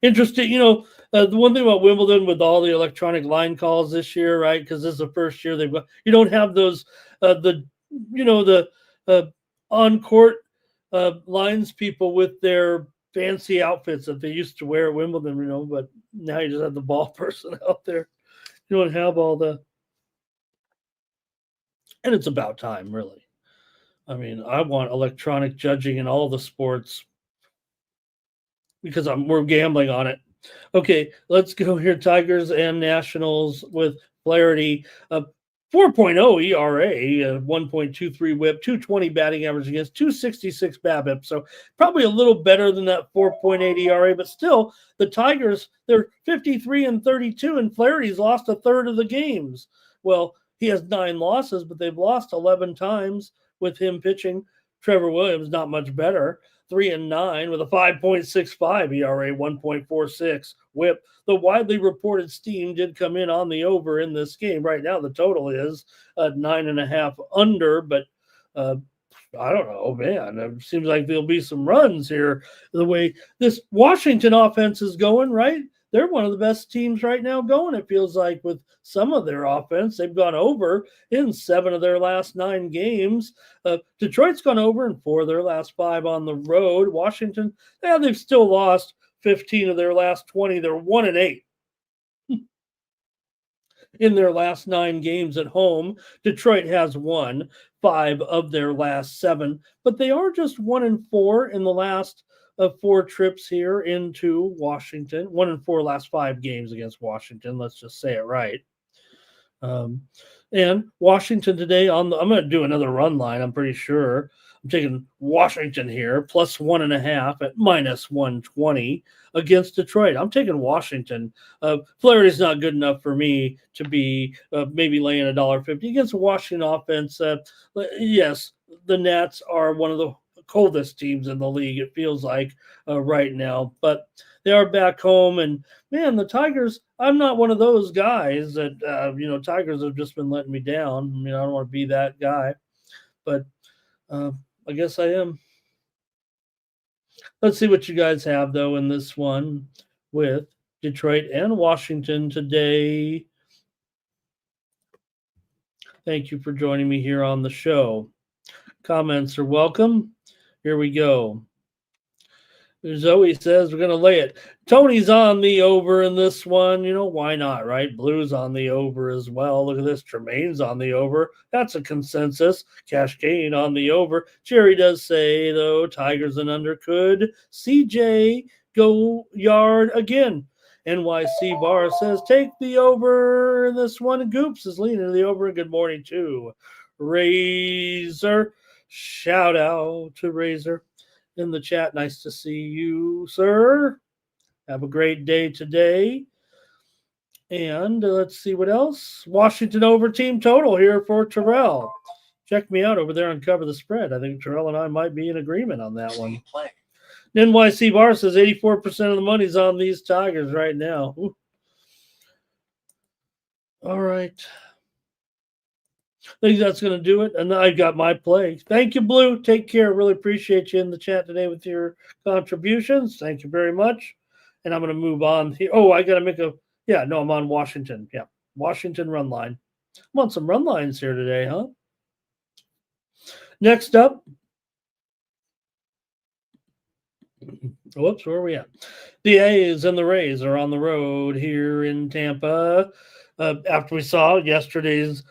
Interesting. The one thing about Wimbledon with all the electronic line calls this year, right? Because this is the first year they've got, you don't have those, the on-court lines people with their fancy outfits that they used to wear at Wimbledon, but now you just have the ball person out there. You don't have all the And it's about time, really. I mean, I want electronic judging in all the sports because we're gambling on it. Okay, let's go here. Tigers and Nationals with Flaherty. 4.0 ERA, 1.23 whip, 220 batting average against, 266 BABIP. So probably a little better than that 4.8 ERA, but still, the Tigers, they're 53 and 32, and Flaherty's lost a third of the games. Well, he has 9 losses, but they've lost 11 times with him pitching. Trevor Williams, not much better. 3-9 with a 5.65 ERA, 1.46 whip. The widely reported steam did come in on the over in this game. Right now, the total is 9.5 under, but I don't know, man. It seems like there'll be some runs here. The way this Washington offense is going, right? They're one of the best teams right now going, it feels like, with some of their offense. They've gone over in 7 of their last 9 games. Detroit's gone over in 4 of their last 5 on the road. Washington, they've still lost 15 of their last 20. They're 1-8 in their last 9 games at home. Detroit has won 5 of their last 7, but they are just 1-4 in the last 4 trips here into Washington. 1-4 last 5 games against Washington. Let's just say it right. And Washington today I'm going to do another run line. I'm pretty sure I'm taking Washington here plus 1.5 at minus 120 against Detroit. I'm taking Washington. Flaherty's not good enough for me to be maybe laying $1.50 against a Washington offense. Yes, the Nats are one of the coldest teams in the league, it feels like right now, but they are back home. And man, the Tigers, I'm not one of those guys that Tigers have just been letting me down. I mean, I don't want to be that guy, but I guess I am. Let's see what you guys have though in this one with Detroit and Washington today. Thank you for joining me here on the show. Comments are welcome. Here we go. Zoe says we're going to lay it. Tony's on the over in this one. Why not, right? Blue's on the over as well. Look at this. Tremaine's on the over. That's a consensus. Cash Kane on the over. Jerry does say, though, Tigers and under. Could CJ go yard again? NYC Bar says take the over in this one. Goops is leaning to the over. Good morning to Razor. Shout out to Razor in the chat. Nice to see you, sir. Have a great day today. And let's see what else. Washington over team total here for Terrell. Check me out over there and cover the spread. I think Terrell and I might be in agreement on that one. NYC Bar says 84% of the money's on these Tigers right now. Ooh. All right. I think that's going to do it. And I got my play. Thank you, Blue. Take care. Really appreciate you in the chat today with your contributions. Thank you very much. And I'm going to move on here. Oh, I got to make I'm on Washington. Yeah, Washington run line. I'm on some run lines here today, huh? Next up. Whoops, where are we at? The A's and the Rays are on the road here in Tampa. After we saw yesterday's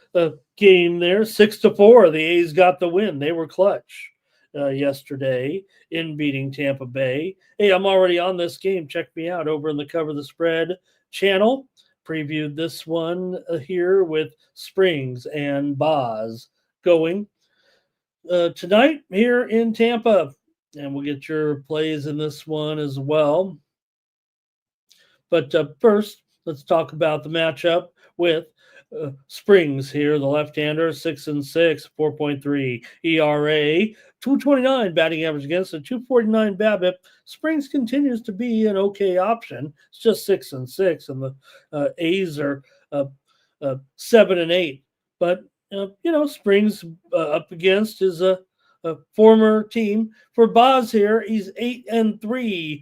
game there, 6-4, the A's got the win. They were clutch yesterday in beating Tampa Bay. Hey, I'm already on this game. Check me out over in the Cover the Spread channel. Previewed this one here with Springs and Boz going tonight here in Tampa. And we'll get your plays in this one as well. But first, let's talk about the matchup with Springs here, the left-hander, 6-6, 4.3 ERA, 229 batting average against, a 249 BABIP. Springs continues to be an okay option. It's just 6-6, and the A's are 7-8. But Springs up against his a former team. For Boz here, he's 8-3.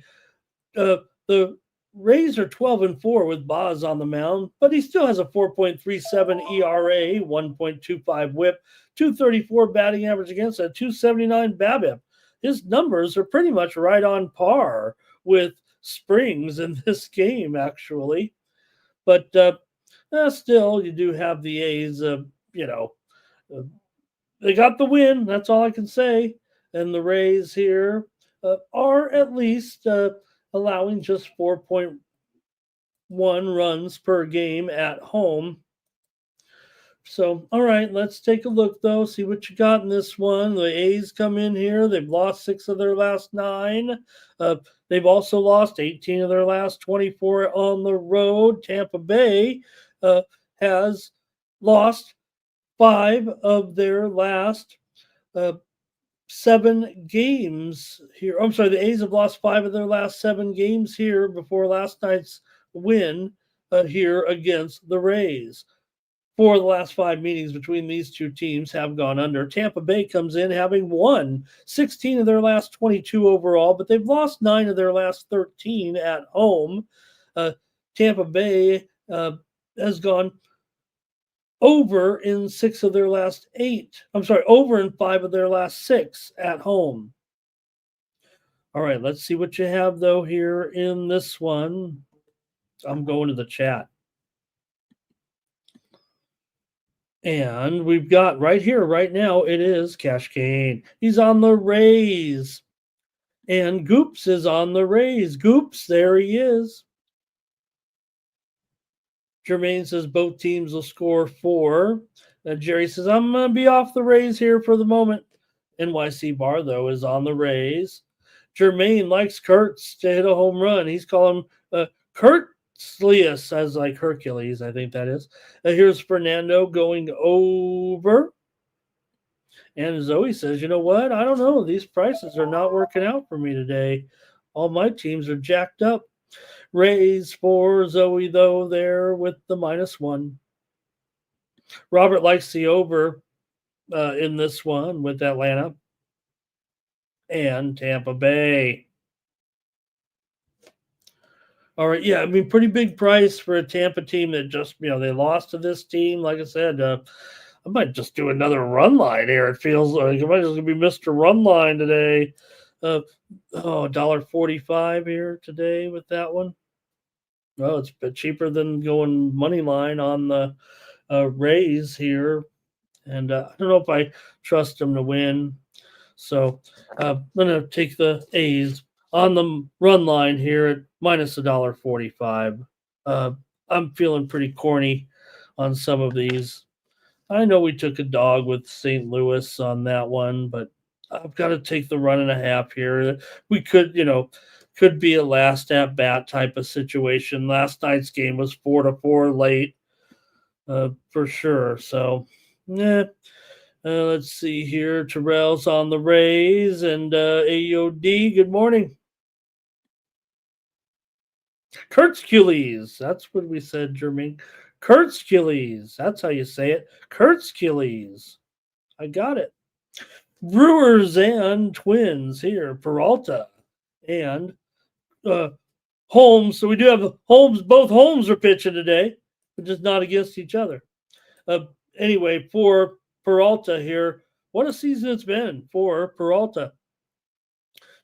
The Rays are 12-4 with Boz on the mound, but he still has a 4.37 ERA, 1.25 WHIP, 234 batting average against, a 279 BABIP. His numbers are pretty much right on par with Springs in this game, actually. But still, you do have the A's, they got the win. That's all I can say. And the Rays here are at least allowing just 4.1 runs per game at home. So, all right, let's take a look, though, see what you got in this one. The A's come in here. They've lost 6 of their last 9. They've also lost 18 of their last 24 on the road. Tampa Bay has lost 5 of their last 7 games here. I'm sorry, the A's have lost 5 of their last 7 games here before last night's win here against the Rays. 4 of the last 5 meetings between these two teams have gone under. Tampa Bay comes in having won 16 of their last 22 overall, but they've lost 9 of their last 13 at home. Tampa Bay has gone over in 6 of their last 8. I'm sorry, over in 5 of their last 6 at home. All right, let's see what you have, though, here in this one. I'm going to the chat. And we've got right here, right now, it is Cash Kane. He's on the Rays. And Goops is on the Rays. Goops, there he is. Jermaine says both teams will score 4. Jerry says, I'm going to be off the Rays here for the moment. NYC Bar, though, is on the Rays. Jermaine likes Kurtz to hit a home run. He's calling Kurt Slius as like Hercules, I think that is. Here's Fernando going over. And Zoe says, you know what? I don't know. These prices are not working out for me today. All my teams are jacked up. Rays for Zoe, though, there with the -1. Robert likes the over in this one with Atlanta and Tampa Bay. All right, yeah, I mean, pretty big price for a Tampa team that just, they lost to this team. Like I said, I might just do another run line here. It feels like I might just be Mr. Run Line today. $1.45 here today with that one. Well, it's a bit cheaper than going money line on the Rays here. And I don't know if I trust them to win. So I'm going to take the A's on the run line here at -$1.45. I'm feeling pretty corny on some of these. I know we took a dog with St. Louis on that one, but I've got to take the 1.5 here. We could be a last at bat type of situation. Last night's game was 4-4 late, for sure. So, let's see here. Terrell's on the Rays and AOD. Good morning. Kurtzkules. That's what we said, Jermaine. Kurtzkules. That's how you say it. Kurtzkules. I got it. Brewers and Twins here. Peralta and Holmes. So we do have Holmes. Both Holmes are pitching today, but just not against each other. Anyway, for Peralta here, what a season it's been for Peralta.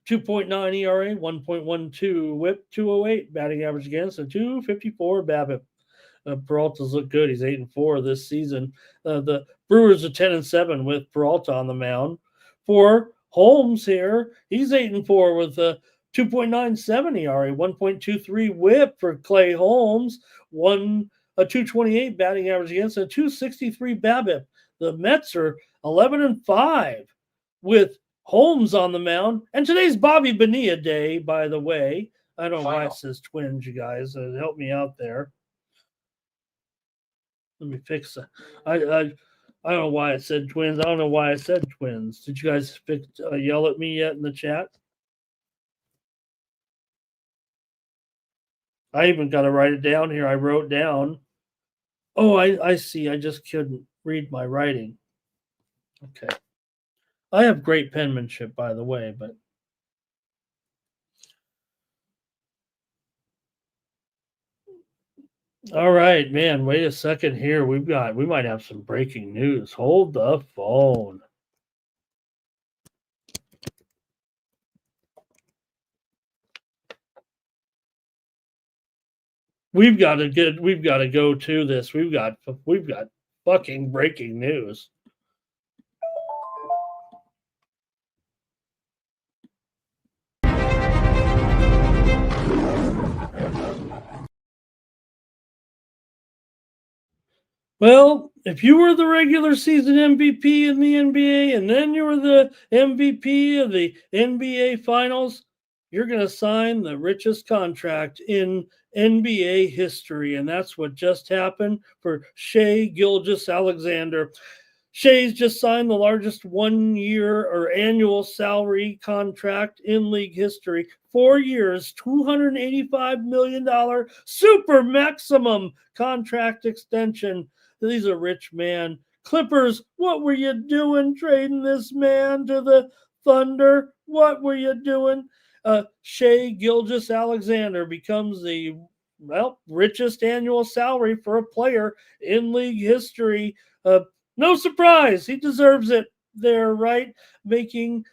2.9 ERA, 1.12 WHIP, 208 batting average against, and 254 BABIP. Peralta's look good. He's 8-4 this season. The Brewers are 10-7 with Peralta on the mound. For Holmes here, he's 8-4 with 2.97 ERA, 1.23 WHIP for Clay Holmes, a 228 batting average against, and 263 BABIP. The Mets are 11-5 with Holmes on the mound. And today's Bobby Bonilla Day, by the way. I don't know why it says Twins, you guys. Help me out there. Let me fix it. I don't know why it said Twins. I don't know why I said Twins. Did you guys yell at me yet in the chat? I even got to write it down here. I wrote down. Oh, I see. I just couldn't read my writing. Okay. I have great penmanship, by the way, but all right, man. Wait a second here. We might have some breaking news. Hold the phone. We've got to go to this. We've got fucking breaking news. Well, if you were the regular season MVP in the NBA and then you were the MVP of the NBA Finals, you're going to sign the richest contract in NBA history. And that's what just happened for Shea Gilgeous-Alexander. Shea's just signed the largest 1 year or annual salary contract in league history. 4 years, $285 million super maximum contract extension. He's a rich man. Clippers, what were you doing trading this man to the Thunder? What were you doing? Shea Gilgeous-Alexander becomes the richest annual salary for a player in league history. No surprise, he deserves it there, right? Making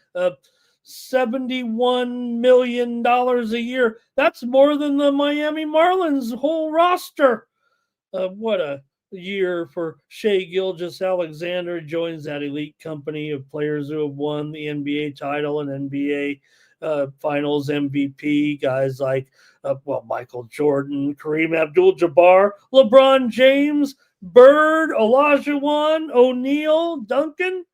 $71 million a year. That's more than the Miami Marlins whole roster. What a year for Shea Gilgeous-Alexander. Joins that elite company of players who have won the NBA title and NBA Finals MVP. Guys like, Michael Jordan, Kareem Abdul-Jabbar, LeBron James, Bird, Olajuwon, O'Neal, Duncan,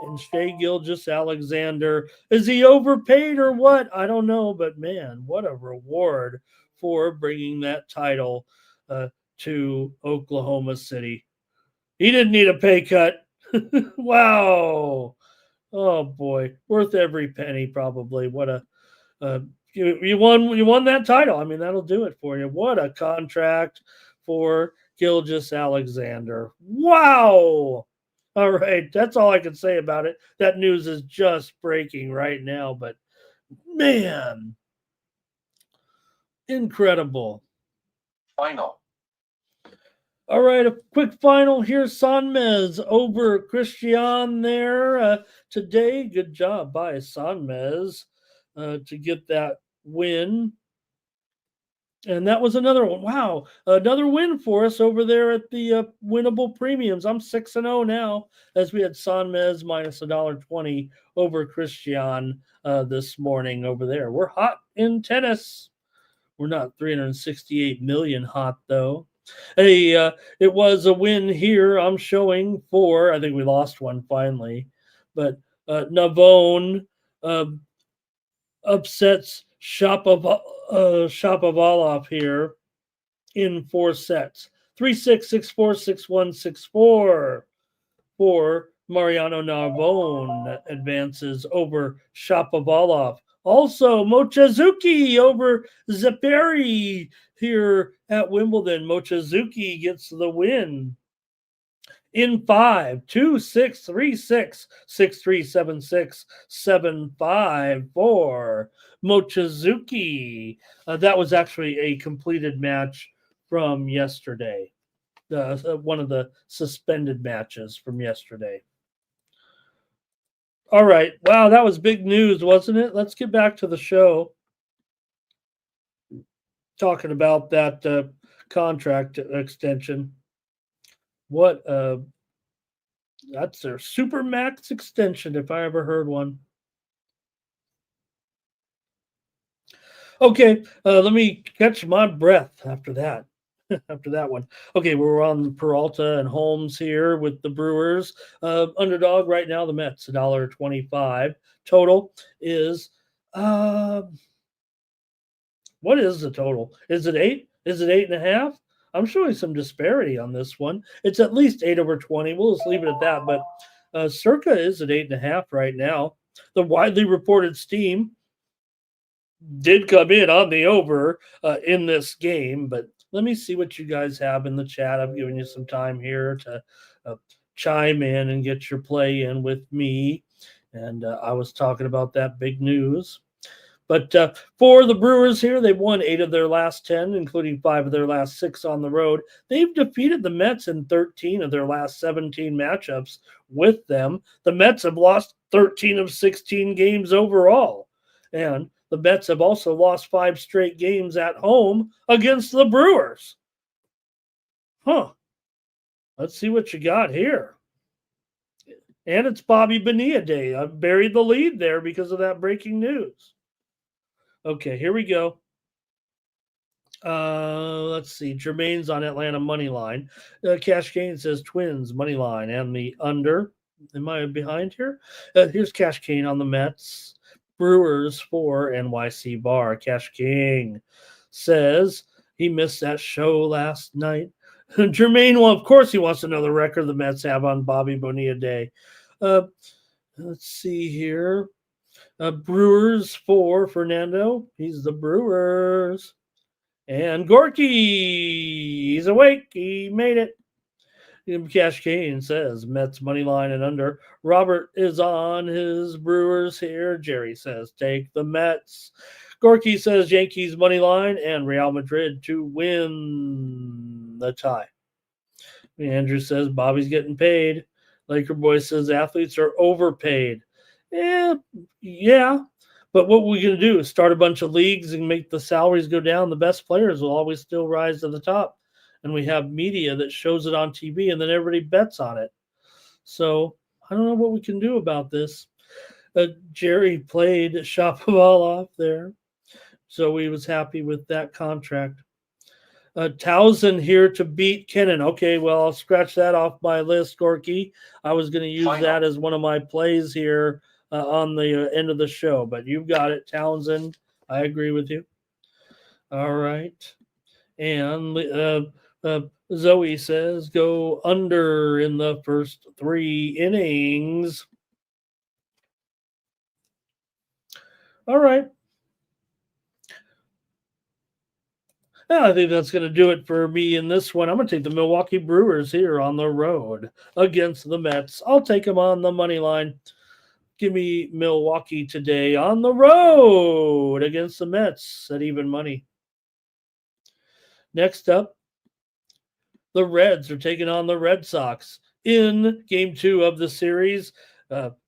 and Shea Gilgeous-Alexander. Is he overpaid or what? I don't know, but man, what a reward for bringing that title to Oklahoma City. He didn't need a pay cut. Wow. Oh boy, worth every penny probably. What a you won that title. I mean, that'll do it for you. What a contract for Gilgeous-Alexander. Wow. All right, that's all I can say about it. That news is just breaking right now, but man, incredible. Final. All right, a quick final here. Sanmez over Christian there today. Good job by Sanmez to get that win. And that was another one. Wow, another win for us over there at the winnable premiums. I'm 6-0 now, as we had Sanmez minus $1.20 over Christian this morning over there. We're hot in tennis. We're not 368 million hot though. Hey, it was a win here. I'm showing for. I think we lost one finally, but Navone upsets Shapovalov here in 4 sets. 3-6, 6-4, 6-1, 6-4 for Mariano Navone advances over Shapovalov. Also, Mochizuki over Zeperi here at Wimbledon. Mochizuki gets the win in 5, 2, 6, 3, 6, 6, 3, 7, 6, 7, 5 for Mochizuki. That was actually a completed match from yesterday. One of the suspended matches from yesterday. All right. Wow, that was big news, wasn't it? Let's get back to the show. Talking about that contract extension. What that's their super max extension if I ever heard one. Okay, let me catch my breath after that. After that one. Okay, we're on Peralta and Holmes here with the Brewers. Underdog right now, the Mets, $1.25. Total is what is the total? Is it 8? Is it 8.5? I'm showing some disparity on this one. It's at least 8 over 20. We'll just leave it at that. But Circa is at 8.5 right now. The widely reported steam did come in on the over in this game, but let me see what you guys have in the chat. I'm giving you some time here to chime in and get your play in with me. And I was talking about that big news. But for the Brewers here, they've won 8 of their last 10, including 5 of their last 6 on the road. They've defeated the Mets in 13 of their last 17 matchups with them. The Mets have lost 13 of 16 games overall. And the Mets have also lost 5 straight games at home against the Brewers. Huh. Let's see what you got here. And it's Bobby Bonilla Day. I've buried the lead there because of that breaking news. Okay, here we go. Let's see. Jermaine's on Atlanta money line. Cash Kane says Twins money line and the under. Am I behind here? Here's Cash Kane on the Mets. Brewers for NYC Bar. Cash King says he missed that show last night. Jermaine, well, of course he wants to know the record the Mets have on Bobby Bonilla Day. Let's see here. Brewers for Fernando. He's the Brewers. And Gorky, he's awake. He made it. Cash Kane says Mets money line and under. Robert is on his Brewers here. Jerry says take the Mets. Gorky says Yankees money line and Real Madrid to win the tie. Andrew says Bobby's getting paid. Laker Boy says athletes are overpaid. Yeah. But what we're going to do is start a bunch of leagues and make the salaries go down. The best players will always still rise to the top. And we have media that shows it on TV, and then everybody bets on it. So I don't know what we can do about this. Jerry played Shapovalov off there, so he was happy with that contract. Towson here to beat Kennan. Okay, well, I'll scratch that off my list, Gorky. I was going to use that as one of my plays here on the end of the show, but you've got it, Townsend. I agree with you. All right. And Zoe says go under in the first 3 innings. All right. Yeah, I think that's going to do it for me in this one. I'm going to take the Milwaukee Brewers here on the road against the Mets. I'll take them on the money line. Give me Milwaukee today on the road against the Mets at even money. Next up, the Reds are taking on the Red Sox in Game 2 of the series.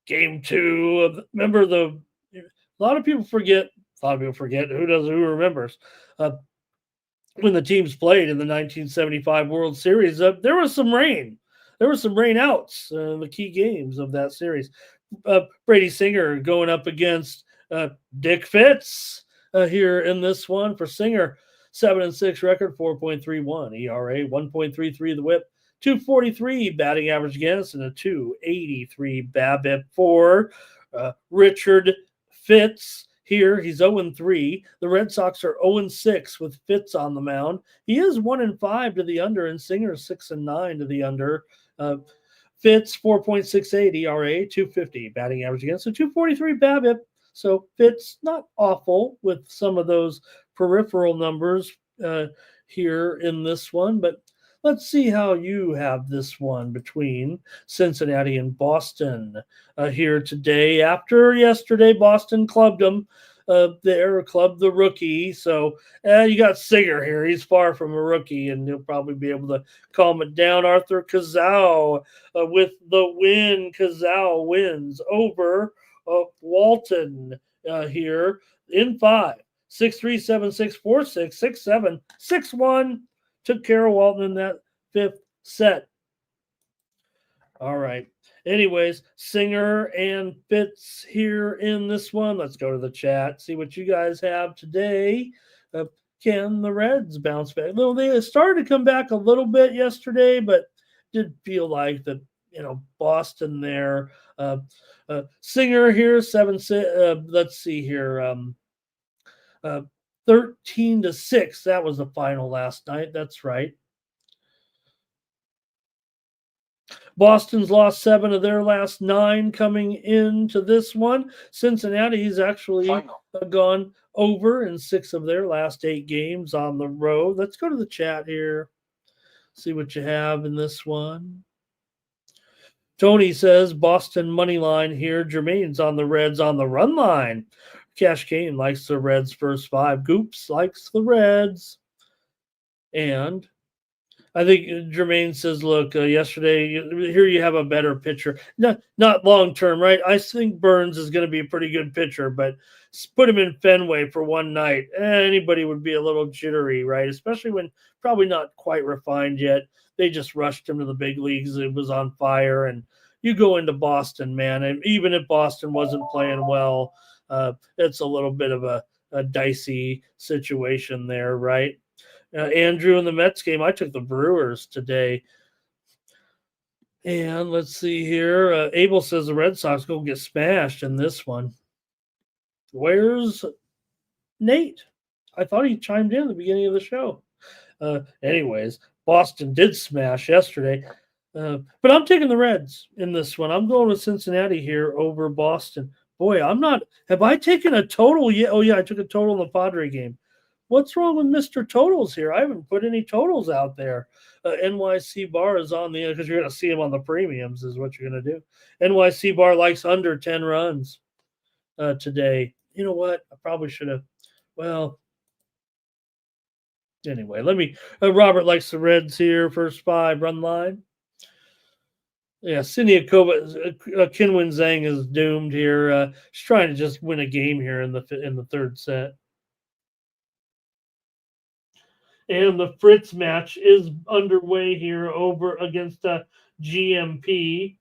Game 2 of remember a lot of people forget. Who remembers? When the teams played in the 1975 World Series, there was some rain. There were some rainouts in the key games of that series. Brady Singer going up against Dick Fitz here in this one for Singer. 7-6 record, 4.31 ERA, 1.33 the WHIP, 243 batting average against, and a 283 BABIP for Richard Fitz. Here, he's 0-3. The Red Sox are 0-6 with Fitz on the mound. He is 1-5 to the under, and Singer 6-9 to the under. Fitz 4.68 ERA, 250 batting average against, a 243 BABIP. So Fitz not awful with some of those peripheral numbers here in this one, but let's see how you have this one between Cincinnati and Boston here today. After yesterday, Boston clubbed them. Clubbed the rookie. So you got Singer here. He's far from a rookie, and he'll probably be able to calm it down. Arthur Kazao with the win. Kazao wins over Walton here in 5. 6-3, 7-6, 4-6, 6-7, 6-1. Took care of Walton in that 5th set. All right. Anyways, Singer and Fitz here in this one. Let's go to the chat, see what you guys have today. Can the Reds bounce back? Well, they started to come back a little bit yesterday, but did feel like that, Boston there. Singer here, 7-6. Let's see here. 13-6. That was the final last night. That's right. Boston's lost 7 of their last 9 coming into this one. Cincinnati's actually gone over in 6 of their last 8 games on the road. Let's go to the chat here. See what you have in this one. Tony says Boston money line here. Jermaine's on the Reds on the run line. Cash Kane likes the Reds first 5. Goops likes the Reds. And I think Jermaine says, look, yesterday, here you have a better pitcher. Not long-term, right? I think Burns is going to be a pretty good pitcher, but put him in Fenway for one night. Anybody would be a little jittery, right? Especially when probably not quite refined yet. They just rushed him to the big leagues. It was on fire. And you go into Boston, man, and even if Boston wasn't playing well, it's a little bit of a dicey situation there, right? Andrew in the Mets game, I took the Brewers today. And let's see here. Abel says the Red Sox go get smashed in this one. Where's Nate? I thought he chimed in at the beginning of the show. Anyways, Boston did smash yesterday. But I'm taking the Reds in this one. I'm going with Cincinnati here over Boston. Boy, I'm not. Have I taken a total yet? Oh, yeah, I took a total in the Padre game. What's wrong with Mr. Totals here? I haven't put any totals out there. NYC Bar is on the, because you're going to see him on the premiums, is what you're going to do. NYC Bar likes under 10 runs today. You know what? I probably should have. Well, anyway, let me. Robert likes the Reds here, first 5 run line. Yeah, Siniakova, Kinwin Zhang is doomed here. She's trying to just win a game here in the third set. And the Fritz match is underway here over against GMP,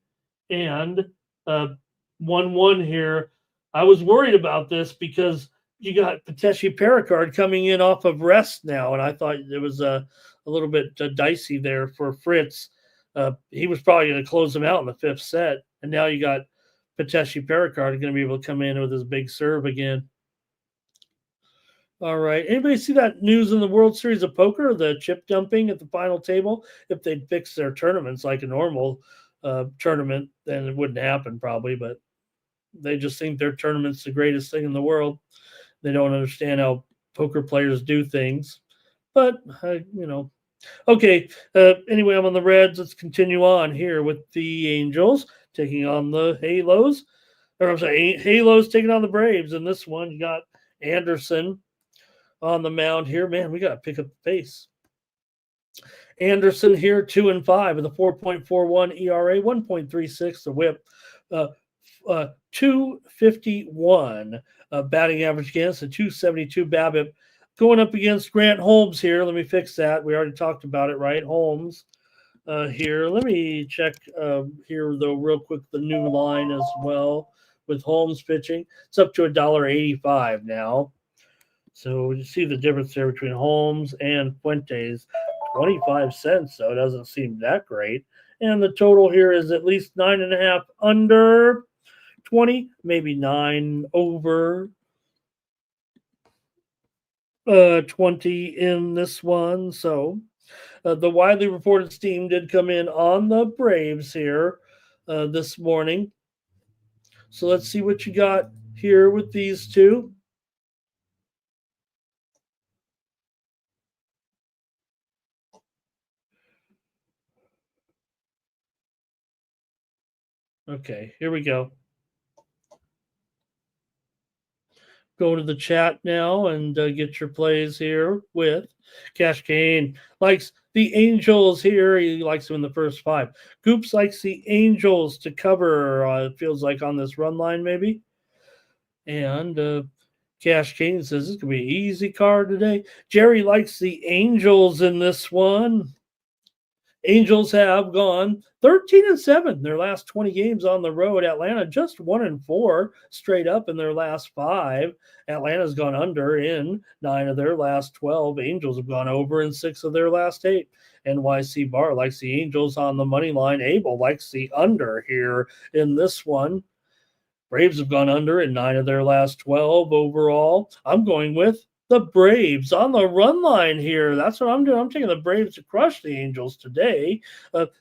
and 1-1 here. I was worried about this because you got Pateshi Pericard coming in off of rest now, and I thought it was a little bit dicey there for Fritz. He was probably going to close him out in the 5th set, and now you got Pateshi Pericard going to be able to come in with his big serve again. All right. Anybody see that news in the World Series of Poker, the chip dumping at the final table? If they'd fix their tournaments like a normal tournament, then it wouldn't happen probably, but they just think their tournament's the greatest thing in the world. They don't understand how poker players do things. But, Okay. Anyway, I'm on the Reds. Let's continue on here with the Angels taking on the Halos. Or I'm sorry, Halos taking on the Braves. In this one, you got Anderson on the mound here. Man, we got to pick up the pace. Anderson here, 2-5 with a 4.41 ERA, 1.36 the whip, 251 batting average against, a 272 BABIP. Going up against Grant Holmes here. Let me fix that. We already talked about it, right? Holmes here. Let me check here, though, real quick, the new line as well with Holmes pitching. It's up to $1.85 now. So you see the difference there between Holmes and Fuentes. 25 cents, so it doesn't seem that great. And the total here is at least 9.5 under 20, maybe 9 over 20 in this one. So the widely reported steam did come in on the Braves here this morning. So let's see what you got here with these two. Okay, here we go. Go to the chat now and get your plays here with Cash Kane. Likes the Angels here. He likes them in the first 5. Goops likes the Angels to cover, it feels like on this run line maybe. And Cash Kane says it's going to be an easy card today. Jerry likes the Angels in this one. Angels have gone 13-7 their last 20 games on the road. Atlanta just 1-4 straight up in their last 5. Atlanta's gone under in 9 of their last 12. Angels have gone over in 6 of their last 8. NYC Bar likes the Angels on the money line. Abel likes the under here in this one. Braves have gone under in 9 of their last 12 overall. I'm going with the Braves on the run line here. That's what I'm doing. I'm taking the Braves to crush the Angels today.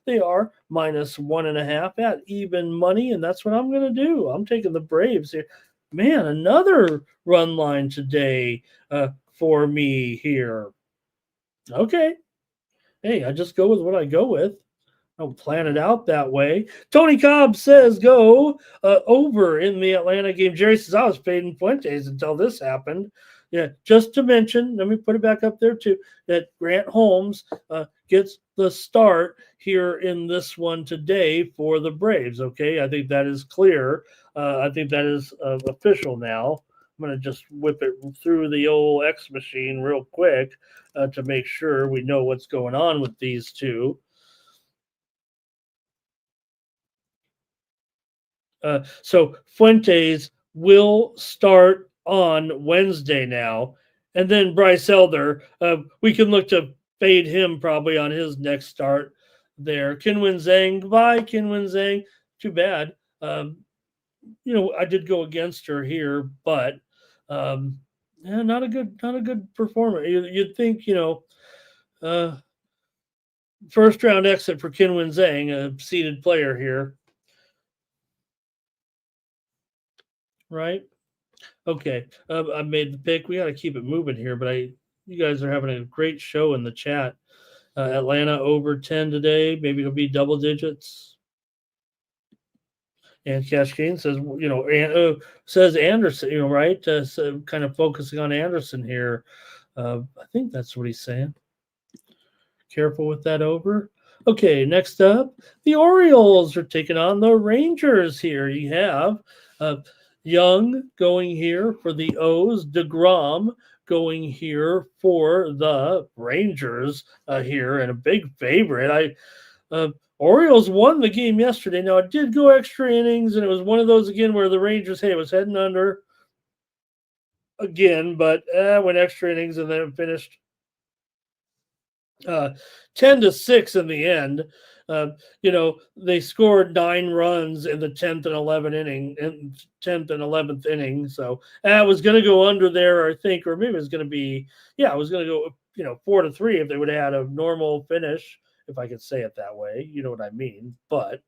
They are -1.5 at even money, and that's what I'm going to do. I'm taking the Braves here. Man, another run line today for me here. Okay. Hey, I just go with what I go with. I don't plan it out that way. Tony Cobb says go over in the Atlanta game. Jerry says I was fading Fuentes until this happened. Yeah, just to mention, let me put it back up there too, that Grant Holmes gets the start here in this one today for the Braves. Okay, I think that is clear. I think that is official now. I'm going to just whip it through the old X machine real quick to make sure we know what's going on with these two. So Fuentes will start on Wednesday now, And then Bryce Elder, we can look to fade him probably on his next start there. Kinwin Zhang, goodbye, Kinwin Zhang. Too bad. I did go against her here, but not a good performer. You'd think, first round exit for Kinwin Zhang, a seeded player here. Right? Okay. I made the pick. We got to keep it moving here, but you guys are having a great show in the chat. Atlanta over 10 today. Maybe it'll be double digits. And Cash Game says, says Anderson, right? So kind of focusing on Anderson here. I think that's what he's saying. Careful with that over. Okay, next up, the Orioles are taking on the Rangers here. You have Young going here for the O's, DeGrom going here for the Rangers here, and a big favorite. Orioles won the game yesterday. Now, it did go extra innings, and it was one of those again where the Rangers, was heading under again, but went extra innings, and then it finished 10-6 in the end. They scored 9 runs in the 10th and 11th inning. So it was going to go under there, I think, or maybe it was going to be, it was going to go, 4-3 if they would have had a normal finish, if I could say it that way. You know what I mean? But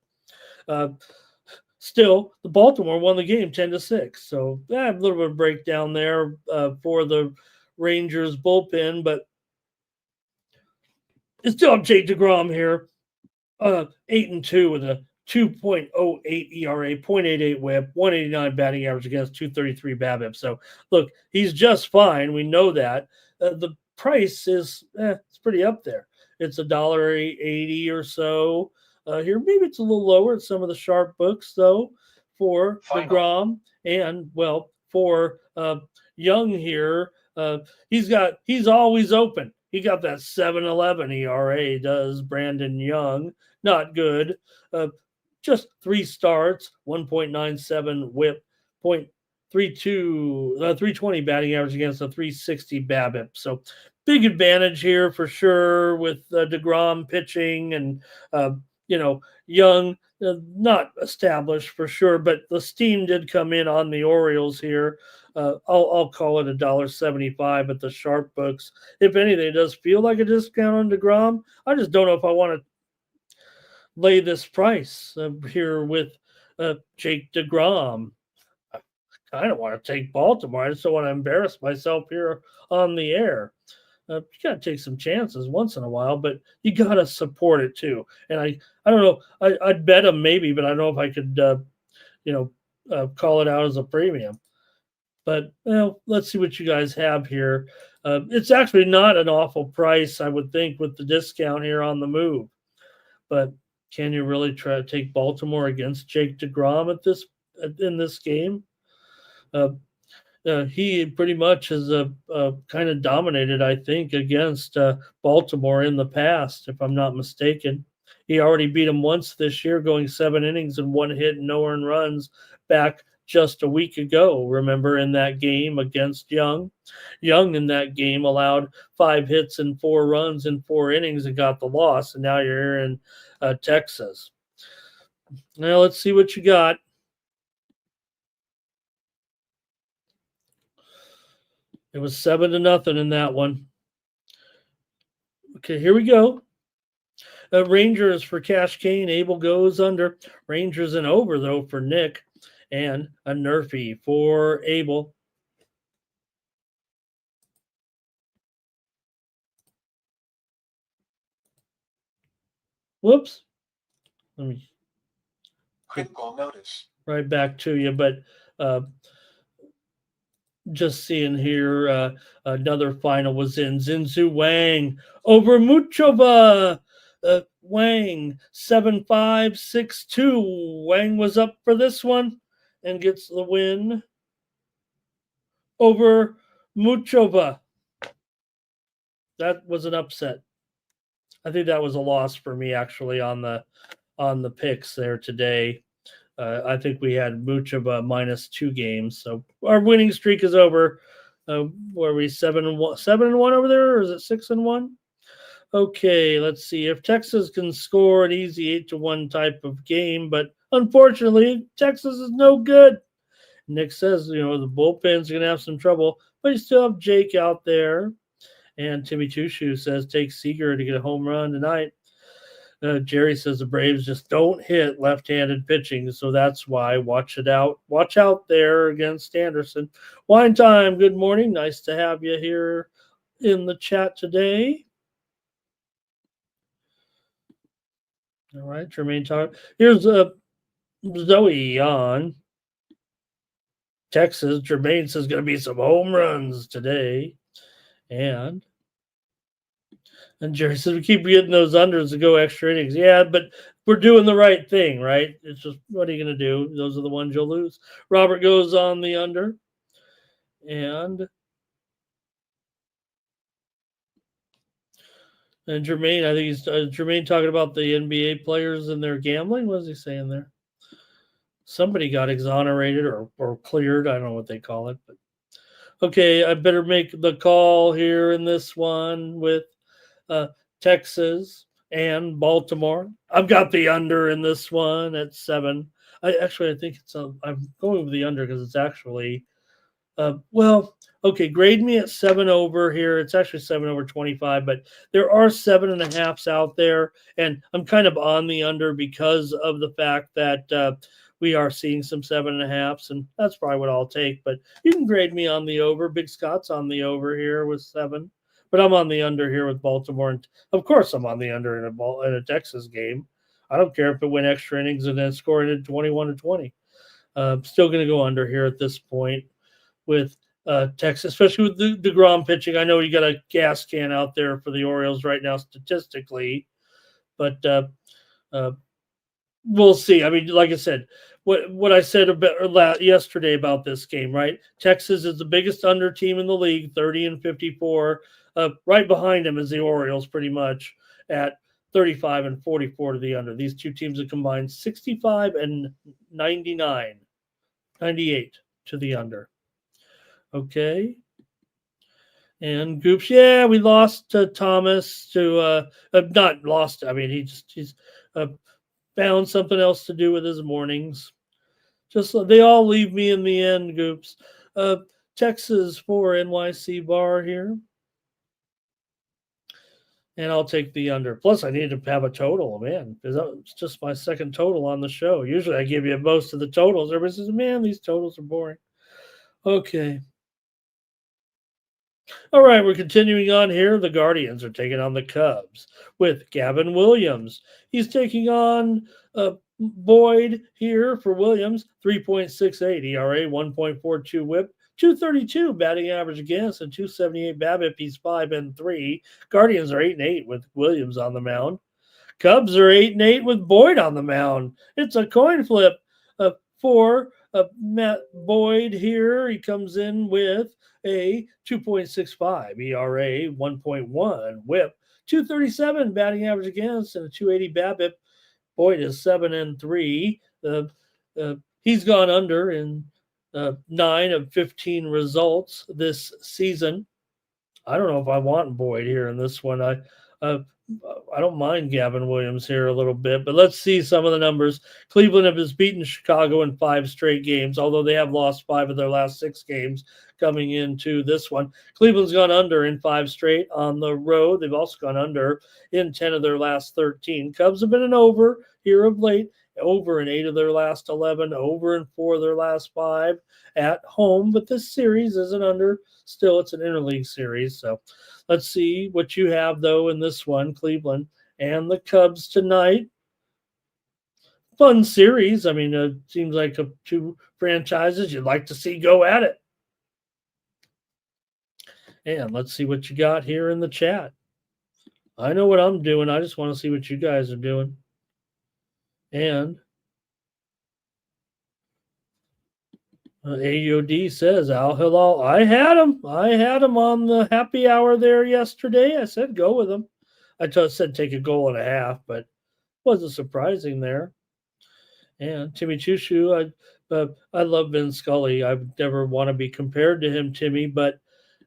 still, the Baltimore won the game 10-6. So a little bit of breakdown there for the Rangers bullpen, but it's still Jake DeGrom here, 8-2 with a 2.08 ERA, 0.88 WHIP, 189 batting average against 233 BABIP. So look, he's just fine. We know that. The price is it's pretty up there. It's $1.80 or so here. Maybe it's a little lower at some of the sharp books though for DeGrom and for Young here. He's always open. He got that 7.11 ERA, does Brandon Young. Not good. Just 3 starts, 1.97 WHIP, 320 batting average against a 360 BABIP. So big advantage here for sure with DeGrom pitching and, Young, not established for sure, but the steam did come in on the Orioles here. I'll call it $1.75 at the sharp books. If anything, it does feel like a discount on DeGrom. I just don't know if I want to lay this price here with Jake DeGrom. I kind of want to take Baltimore. I just don't want to embarrass myself here on the air. You got to take some chances once in a while, but you got to support it too. And I don't know. I'd bet him maybe, but I don't know if I could, call it out as a premium. But let's see what you guys have here. It's actually not an awful price, I would think, with the discount here on the move. But can you really try to take Baltimore against Jake DeGrom in this game? He pretty much has kind of dominated, I think, against Baltimore in the past, if I'm not mistaken. He already beat him once this year, going 7 innings and 1 hit and no earned runs back just a week ago. Remember in that game against Young? Young in that game allowed 5 hits and 4 runs in 4 innings and got the loss. And now you're here in Texas. Now let's see what you got. It was 7-0 in that one. Okay, here we go. Rangers for Cash Kane. Abel goes under. Rangers and over, though, for Nick. And a Nerfy for Abel. Whoops. Let me critical notice. Right back to you, but just seeing here, another final was in Zinzu Wang over Muchova. Wang 7-5, 6-2. Wang was up for this one and gets the win over Muchova. That was an upset. I think that was a loss for me actually on the picks there today. I think we had Muchova -2 games, so our winning streak is over. Were we 7-1, 7-1 over there, or is it 6-1? Okay, let's see. If Texas can score an easy 8-1 type of game, but unfortunately, Texas is no good. Nick says, the bullpen's going to have some trouble, but you still have Jake out there. And Timmy Two says, take Seager to get a home run tonight. Jerry says the Braves just don't hit left-handed pitching, so that's why. Watch out there against Anderson. Wine Time, good morning. Nice to have you here in the chat today. All right, Jermaine talk. Here's Zoe on Texas. Jermaine says going to be some home runs today. And Jerry says we keep getting those unders to go extra innings. Yeah, but we're doing the right thing, right? It's just, what are you going to do? Those are the ones you'll lose. Robert goes on the under. And Jermaine, I think he's Jermaine talking about the NBA players and their gambling. What is he saying there? Somebody got exonerated or cleared. I don't know what they call it. But okay, I better make the call here in this one with Texas and Baltimore. I've got the under in this one at 7. I think it's I'm going with the under because it's actually grade me at 7 over here. It's actually 7 over 25, but there are 7.5s out there, and I'm kind of on the under because of the fact that we are seeing some 7.5s, and that's probably what I'll take. But you can grade me on the over. Big Scott's on the over here with 7, but I'm on the under here with Baltimore, and of course I'm on the under in a Texas game. I don't care if it went extra innings and then scored it 21-20. I'm still going to go under here at this point with Texas, especially with the DeGrom pitching. I know you got a gas can out there for the Orioles right now statistically, but we'll see. I mean, like I said, what I said about yesterday about this game, right? Texas is the biggest under team in the league, 30-54. Right behind them is the Orioles, pretty much at 35-44 to the under. These two teams have combined 65 and 98 to the under. Okay. And Goops, yeah, we lost to Thomas to not lost. I mean, he's found something else to do with his mornings. Just they all leave me in the end, Goops. Texas for NYC bar here. And I'll take the under. Plus, I need to have a total, man, because it's just my second total on the show. Usually I give you most of the totals. Everybody says, man, these totals are boring. Okay. All right, we're continuing on here. The Guardians are taking on the Cubs with Gavin Williams. He's taking on Boyd here for Williams, 3.68 ERA, 1.42 whip, 232 batting average against, and 278 BABIP. He's 5-3. Guardians are 8-8 with Williams on the mound. Cubs are 8-8 with Boyd on the mound. It's a coin flip for Matt Boyd here. He comes in with a 2.65 ERA, 1.1 whip, 237 batting average against, and a 280 BABIP. Boyd is 7-3. He's gone under in 9 of 15 results this season. I don't know if I want Boyd here in this one. I don't mind Gavin Williams here a little bit, but let's see some of the numbers. Cleveland has beaten Chicago in 5 straight games, although they have lost 5 of their last 6 games coming into this one. Cleveland's gone under in 5 straight on the road. They've also gone under in 10 of their last 13. Cubs have been an over here of late, over in 8 of their last 11, over in 4 of their last 5 at home. But this series isn't under. Still, it's an interleague series. So let's see what you have, though, in this one, Cleveland and the Cubs tonight. Fun series. I mean, it seems like 2 franchises you'd like to see go at it. And let's see what you got here in the chat. I know what I'm doing. I just want to see what you guys are doing. And AOD says, Al Hilal, I had him on the happy hour there yesterday. I said go with him. I said take a goal and a half, but wasn't surprising there. And Timmy Chushu, I love Vin Scully. I would never want to be compared to him, Timmy, but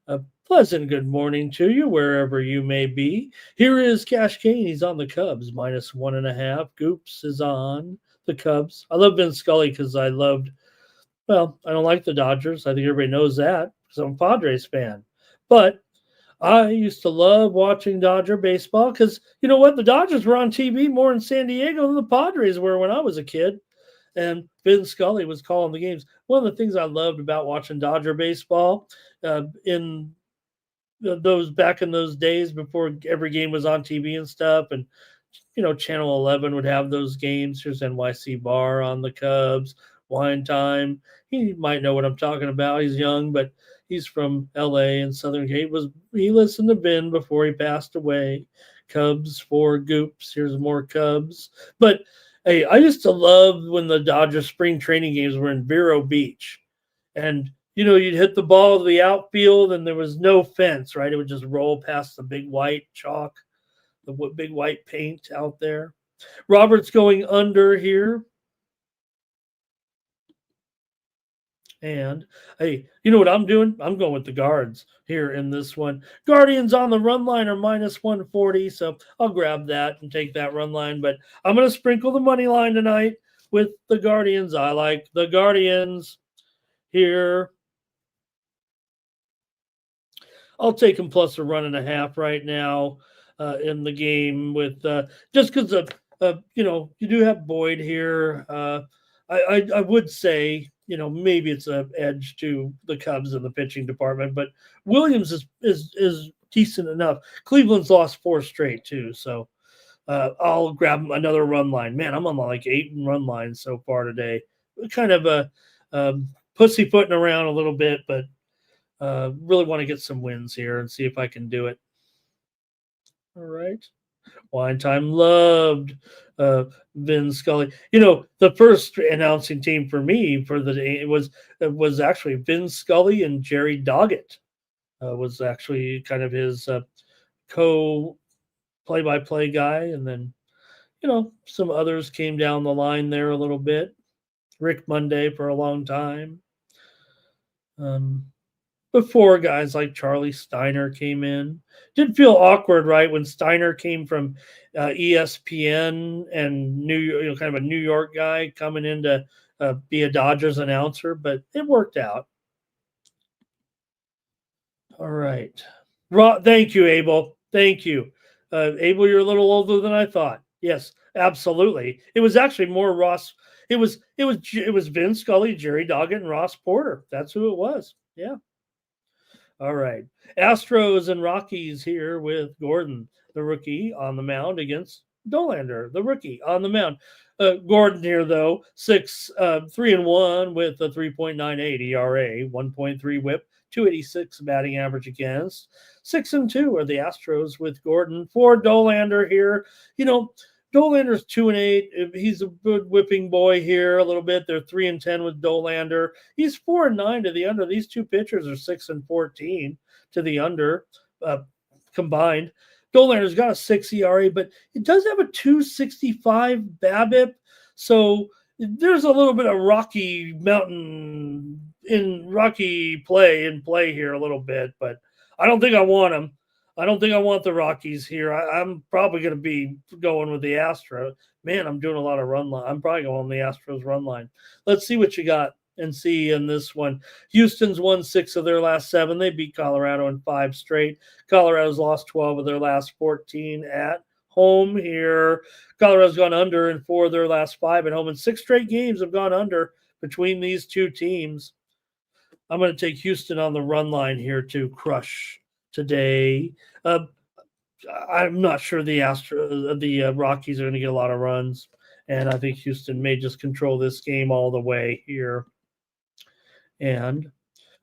A pleasant good morning to you, wherever you may be. Here is Cash Kane. He's on the Cubs, -1.5. Goops is on the Cubs. I love Vin Scully because I don't like the Dodgers. I think everybody knows that because I'm a Padres fan. But I used to love watching Dodger baseball because, you know what? The Dodgers were on TV more in San Diego than the Padres were when I was a kid. And Vin Scully was calling the games. One of the things I loved about watching Dodger baseball in those back in those days before every game was on TV and stuff, and Channel 11 would have those games. Here's NYC Bar on the Cubs, Wine Time. He might know what I'm talking about. He's young, but he's from LA and Southern Cape. He listened to Vin before he passed away. Cubs for Goops. Here's more Cubs. But hey, I used to love when the Dodgers spring training games were in Vero Beach. And you'd hit the ball to the outfield and there was no fence, right? It would just roll past the big white chalk, the big white paint out there. Robert's going under here. And, hey, you know what I'm doing? I'm going with the Guards here in this one. Guardians on the run line are -140, so I'll grab that and take that run line. But I'm going to sprinkle the money line tonight with the Guardians. I like the Guardians here. I'll take them plus +1.5 right now in the game with just because of you do have Boyd here. I would say maybe it's an edge to the Cubs in the pitching department, but Williams is decent enough. Cleveland's lost 4 straight too, so I'll grab another run line. Man, I'm on like 8 run lines so far today. Kind of a pussyfooting around a little bit, but really want to get some wins here and see if I can do it. All right. Wine Time loved Vin Scully. The first announcing team for me for the day was actually Vin Scully and Jerry Doggett. Was actually kind of his play-by-play guy. And then, some others came down the line there a little bit. Rick Monday for a long time. Before guys like Charlie Steiner came in. Did feel awkward, right, when Steiner came from ESPN and New York, kind of a New York guy coming in to be a Dodgers announcer, but it worked out. All right. Thank you, Abel. Thank you. Abel, you're a little older than I thought. Yes, absolutely. It was actually more Ross. It was Vin Scully, Jerry Doggett, and Ross Porter. That's who it was. Yeah. All right. Astros and Rockies here with Gordon, the rookie, on the mound against Dolander, the rookie, on the mound. Gordon here, though, 3-1 with a 3.98 ERA, 1.3 whip, 286 batting average against. 6-2 are the Astros with Gordon. For Dolander here, Dolander's 2-8. He's a good whipping boy here a little bit. They're 3-10 with Dolander. He's 4-9 to the under. These two pitchers are 6-14 to the under combined. Dolander's got a 6 ERA, but it does have a 265 BABIP. So there's a little bit of Rocky play here a little bit, but I don't think I want him. I don't think I want the Rockies here. I'm probably going to be going with the Astros. Man, I'm doing a lot of run line. I'm probably going on the Astros run line. Let's see what you got and see in this one. Houston's won 6 of their last 7. They beat Colorado in 5 straight. Colorado's lost 12 of their last 14 at home here. Colorado's gone under in 4 of their last 5 at home. And 6 straight games have gone under between these two teams. I'm going to take Houston on the run line here to crush today. I'm not sure the Rockies are going to get a lot of runs, and I think Houston may just control this game all the way here. And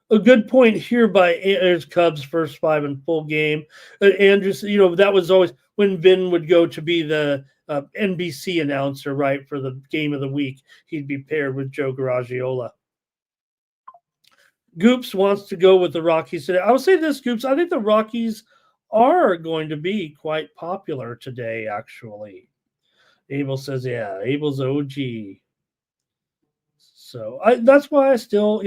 a good point here by Andrews Cubs first 5 in full game. Andrews, that was always when Vin would go to be the NBC announcer, right, for the game of the week. He'd be paired with Joe Garagiola. Goops wants to go with the Rockies today. I will say this, Goops. I think the Rockies are going to be quite popular today, actually. Abel says, yeah, Abel's OG. So that's why I still,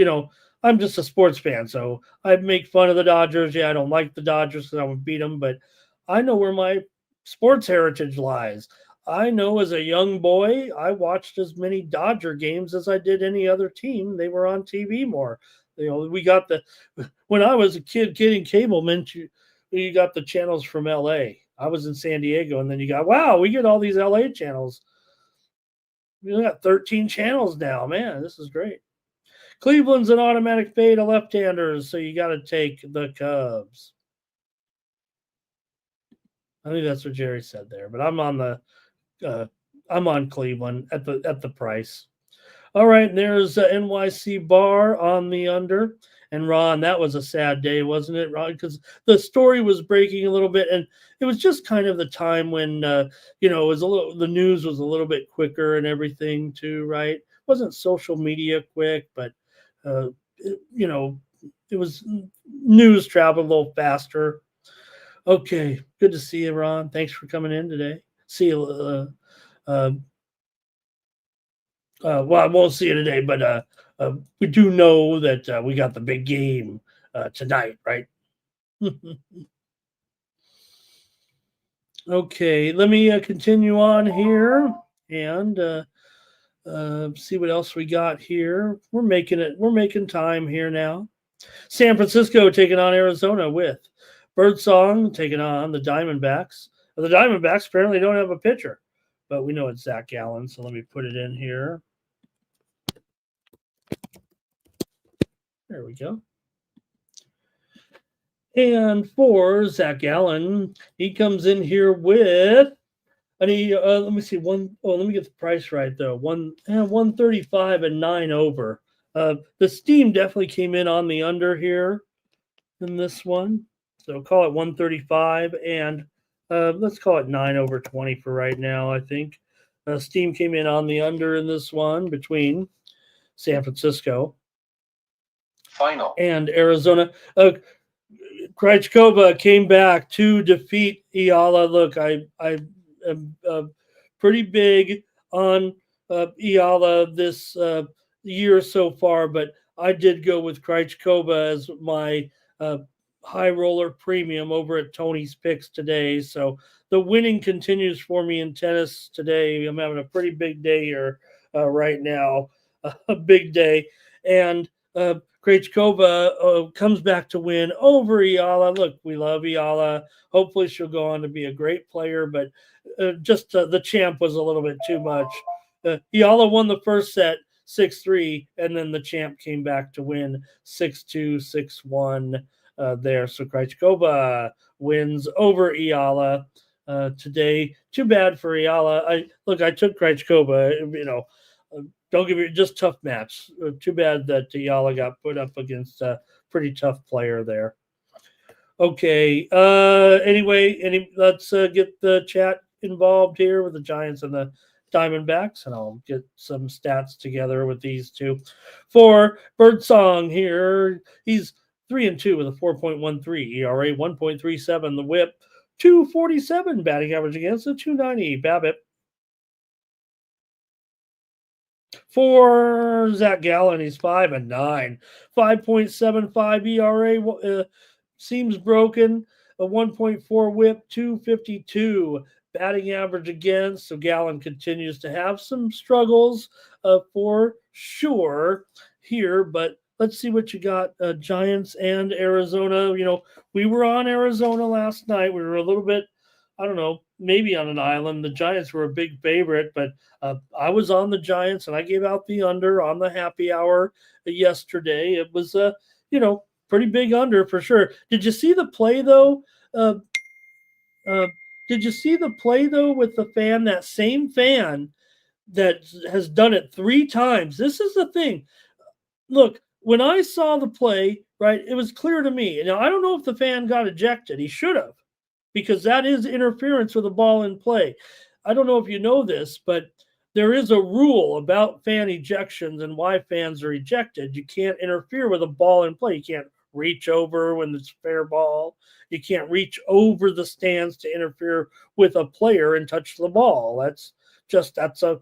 I'm just a sports fan, so I make fun of the Dodgers. Yeah, I don't like the Dodgers because I would beat them, but I know where my sports heritage lies. I know as a young boy, I watched as many Dodger games as I did any other team. They were on TV more. We got when I was a kid, getting cable meant you got the channels from LA. I was in San Diego, and then we get all these LA channels. We got 13 channels now. Man, this is great. Cleveland's an automatic fade of left-handers, so you got to take the Cubs. I think that's what Jerry said there, but I'm on Cleveland at the price. All right, and there's NYC Bar on the under. And Ron, that was a sad day, wasn't it, Ron? Because the story was breaking a little bit, and it was just kind of the time when it was the news was a little bit quicker and everything too, right? It wasn't social media quick, but it was news traveled a little faster. Okay, good to see you, Ron. Thanks for coming in today. See you. Well, I won't see you today, but we do know that we got the big game tonight, right? Okay, let me continue on here and see what else we got here. We're making time here now. San Francisco taking on Arizona with Birdsong taking on the Diamondbacks. The Diamondbacks apparently don't have a pitcher, but we know it's Zach Gallen, so let me put it in here. There we go. And for Zach Gallen, he comes in here with, let me see, let me get the price right though. 135 and 9 over. The steam definitely came in on the under here in this one. So call it 135 and let's call it 9 over 20 for right now, I think. Steam came in on the under in this one between San Francisco Final and Arizona. Krejcikova came back to defeat Iala. Look, I am pretty big on Iala this year so far, but I did go with Krejcikova as my high roller premium over at Tony's Picks today. So the winning continues for me in tennis today. I'm having a pretty big day here right now, a big day. And Krejcikova comes back to win over Iala. Look, we love Iala. Hopefully she'll go on to be a great player, but just the champ was a little bit too much. Iala won the first set 6-3, and then the champ came back to win 6-2, 6-1 there. So Krejcikova wins over Iala today. Too bad for Iala. I took Krejcikova, don't give me just tough match. Too bad that Iala got put up against a pretty tough player there. Okay. Anyway, let's get the chat involved here with the Giants and the Diamondbacks, and I'll get some stats together with these two. For Birdsong here, he's 3-2 with a 4.13 ERA, 1.37 the WHIP, 247 batting average against a 290 BABIP. For Zach Gallen, he's 5-9, 5.75 ERA, seems broken, a 1.4 WHIP, 252 batting average against. So Gallen continues to have some struggles for sure here, but let's see what you got. Giants and Arizona. We were on Arizona last night. We were a little bit, I don't know, maybe on an island. The Giants were a big favorite, but I was on the Giants, and I gave out the under on the happy hour yesterday. It was pretty big under for sure. Did you see the play though? Did you see the play though with the fan? That same fan that has done it 3 times. This is the thing. Look, when I saw the play, right, it was clear to me. Now I don't know if the fan got ejected. He should have, because that is interference with a ball in play. I don't know if you know this, but there is a rule about fan ejections and why fans are ejected. You can't interfere with a ball in play. You can't reach over when it's fair ball. You can't reach over the stands to interfere with a player and touch the ball. It's a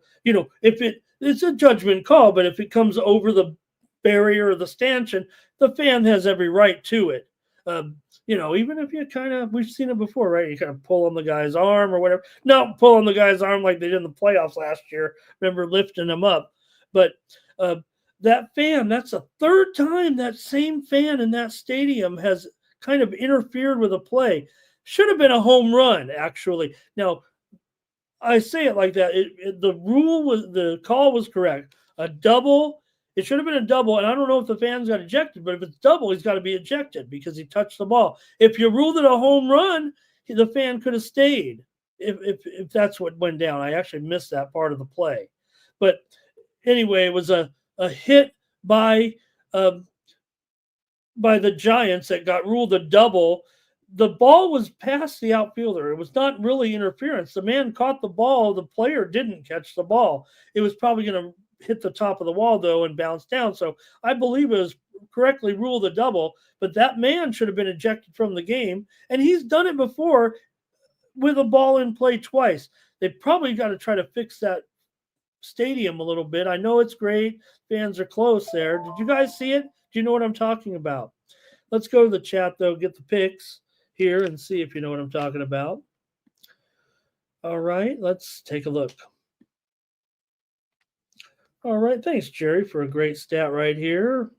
judgment call, but if it comes over the barrier or the stanchion, the fan has every right to it. Even if you we've seen it before, right? You kind of pull on the guy's arm or whatever. No, pull on the guy's arm like they did in the playoffs last year. Remember lifting him up. But that fan, that's the third time that same fan in that stadium has kind of interfered with a play. Should have been a home run, actually. Now, I say it like that. The call was correct. A double, it should have been a double. And I don't know if the fans got ejected, but if it's double, he's got to be ejected because he touched the ball. If you ruled it a home run, the fan could have stayed if that's what went down. I actually missed that part of the play. But anyway, it was a hit by the Giants that got ruled a double. The ball was past the outfielder. It was not really interference. The man caught the ball. The player didn't catch the ball. It was probably going to hit the top of the wall, though, and bounce down. So I believe it was correctly ruled a double, but that man should have been ejected from the game. And he's done it before with a ball in play twice. They probably got to try to fix that stadium a little bit. I know it's great. Fans are close there. Did you guys see it? Do you know what I'm talking about? Let's go to the chat, though, get the picks here and see if you know what I'm talking about. All right, let's take a look. All right, thanks, Jerry, for a great stat right here.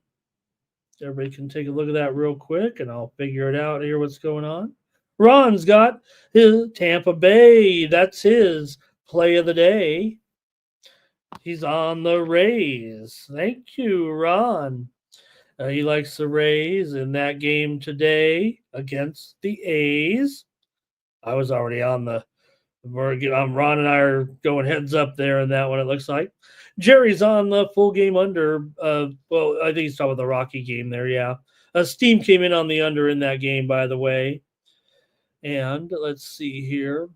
Everybody can take a look at that real quick, and I'll figure it out here what's going on. Ron's got his Tampa Bay. That's his play of the day. He's on the Rays. Thank you, Ron. He likes the Rays in that game today against the A's. I was already on Ron and I are going heads up there in that one, it looks like. Jerry's on the full game under. I think he's talking about the Rocky game there, yeah. Steam came in on the under in that game, by the way. And let's see here.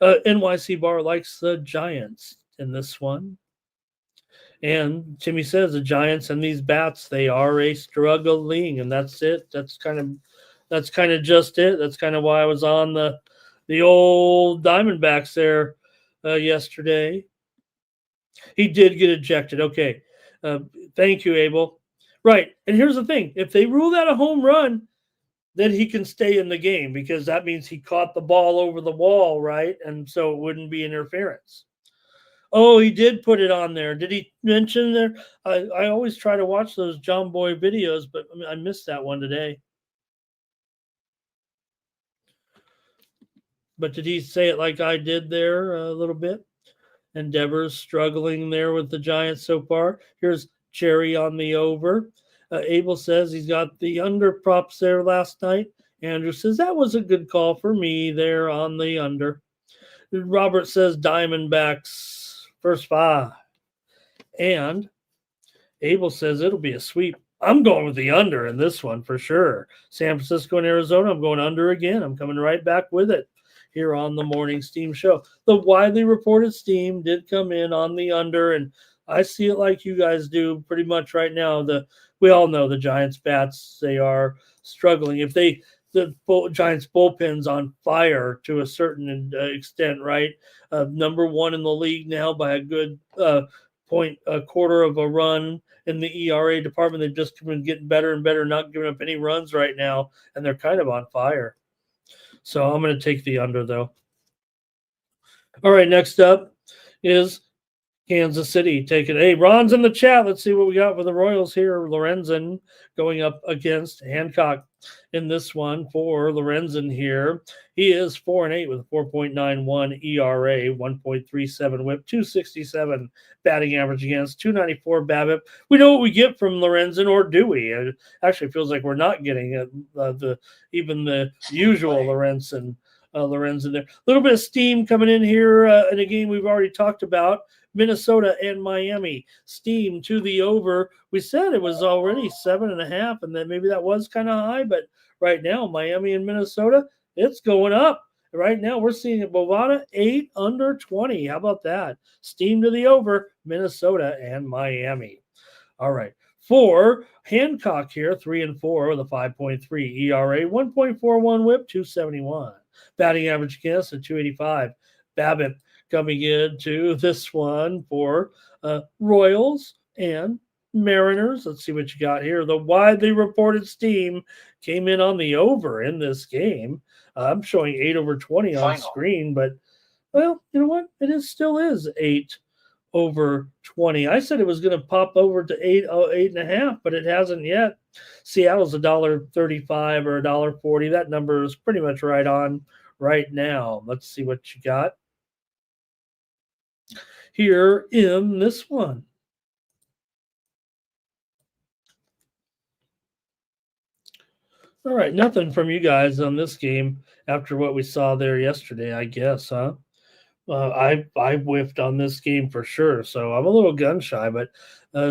NYC Bar likes the Giants in this one. And Timmy says the Giants and these bats, they are a struggling, and that's it. That's kind of just it. That's kind of why I was on the old Diamondbacks there yesterday. He did get ejected. Okay. Thank you, Abel. Right. And here's the thing. If they rule that a home run, then he can stay in the game because that means he caught the ball over the wall, right? And so it wouldn't be interference. Oh, he did put it on there. Did he mention there? I always try to watch those John Boy videos, but I missed that one today. But did he say it like I did there a little bit? Endeavor's struggling there with the Giants so far. Here's Jerry on the over. Abel says he's got the under props there last night. Andrew says that was a good call for me there on the under. Robert says Diamondbacks first 5. And Abel says it'll be a sweep. I'm going with the under in this one for sure. San Francisco and Arizona, I'm going under again. I'm coming right back with it here on the Morning Steam Show. The widely reported Steam did come in on the under, and I see it like you guys do pretty much right now. We all know the Giants bats, they are struggling. If the Giants bullpen's on fire to a certain extent, right? Number 1 in the league now by a good point, a quarter of a run in the ERA department. They've just been getting better and better, not giving up any runs right now, and they're kind of on fire. So I'm going to take the under, though. All right, next up is Kansas City taking. Hey, Ron's in the chat. Let's see what we got for the Royals here. Lorenzen going up against Hancock in this one for Lorenzen here. He is 4-8 with a 4.91 ERA, 1.37 WHIP, 267 batting average against, 294 BABIP. We know what we get from Lorenzen, or do we? It actually feels like we're not getting even the usual Lorenzen there. A little bit of steam coming in here in a game we've already talked about. Minnesota and Miami. Steam to the over. We said it was already 7.5, and then maybe that was kind of high, but right now, Miami and Minnesota, it's going up. Right now, we're seeing at Bovada 8 under 20. How about that? Steam to the over, Minnesota and Miami. All right. For Hancock here, 3-4 with a 5.3 ERA, 1.41 WHIP, 271. Batting average against a 285. BABIP coming into this one for Royals and Mariners. Let's see what you got here. The widely reported steam came in on the over in this game. I'm showing 8 over 20 on Final. screen, but well, you know what? Still is 8 over 20. I said it was going to pop over to 8.5, but it hasn't yet. Seattle's $1.35 or $1.40. That number is pretty much right on right now. Let's see what you got here in this one. All right, nothing from you guys on this game after what we saw there yesterday, I guess, huh? I whiffed on this game for sure, so I'm a little gun shy. But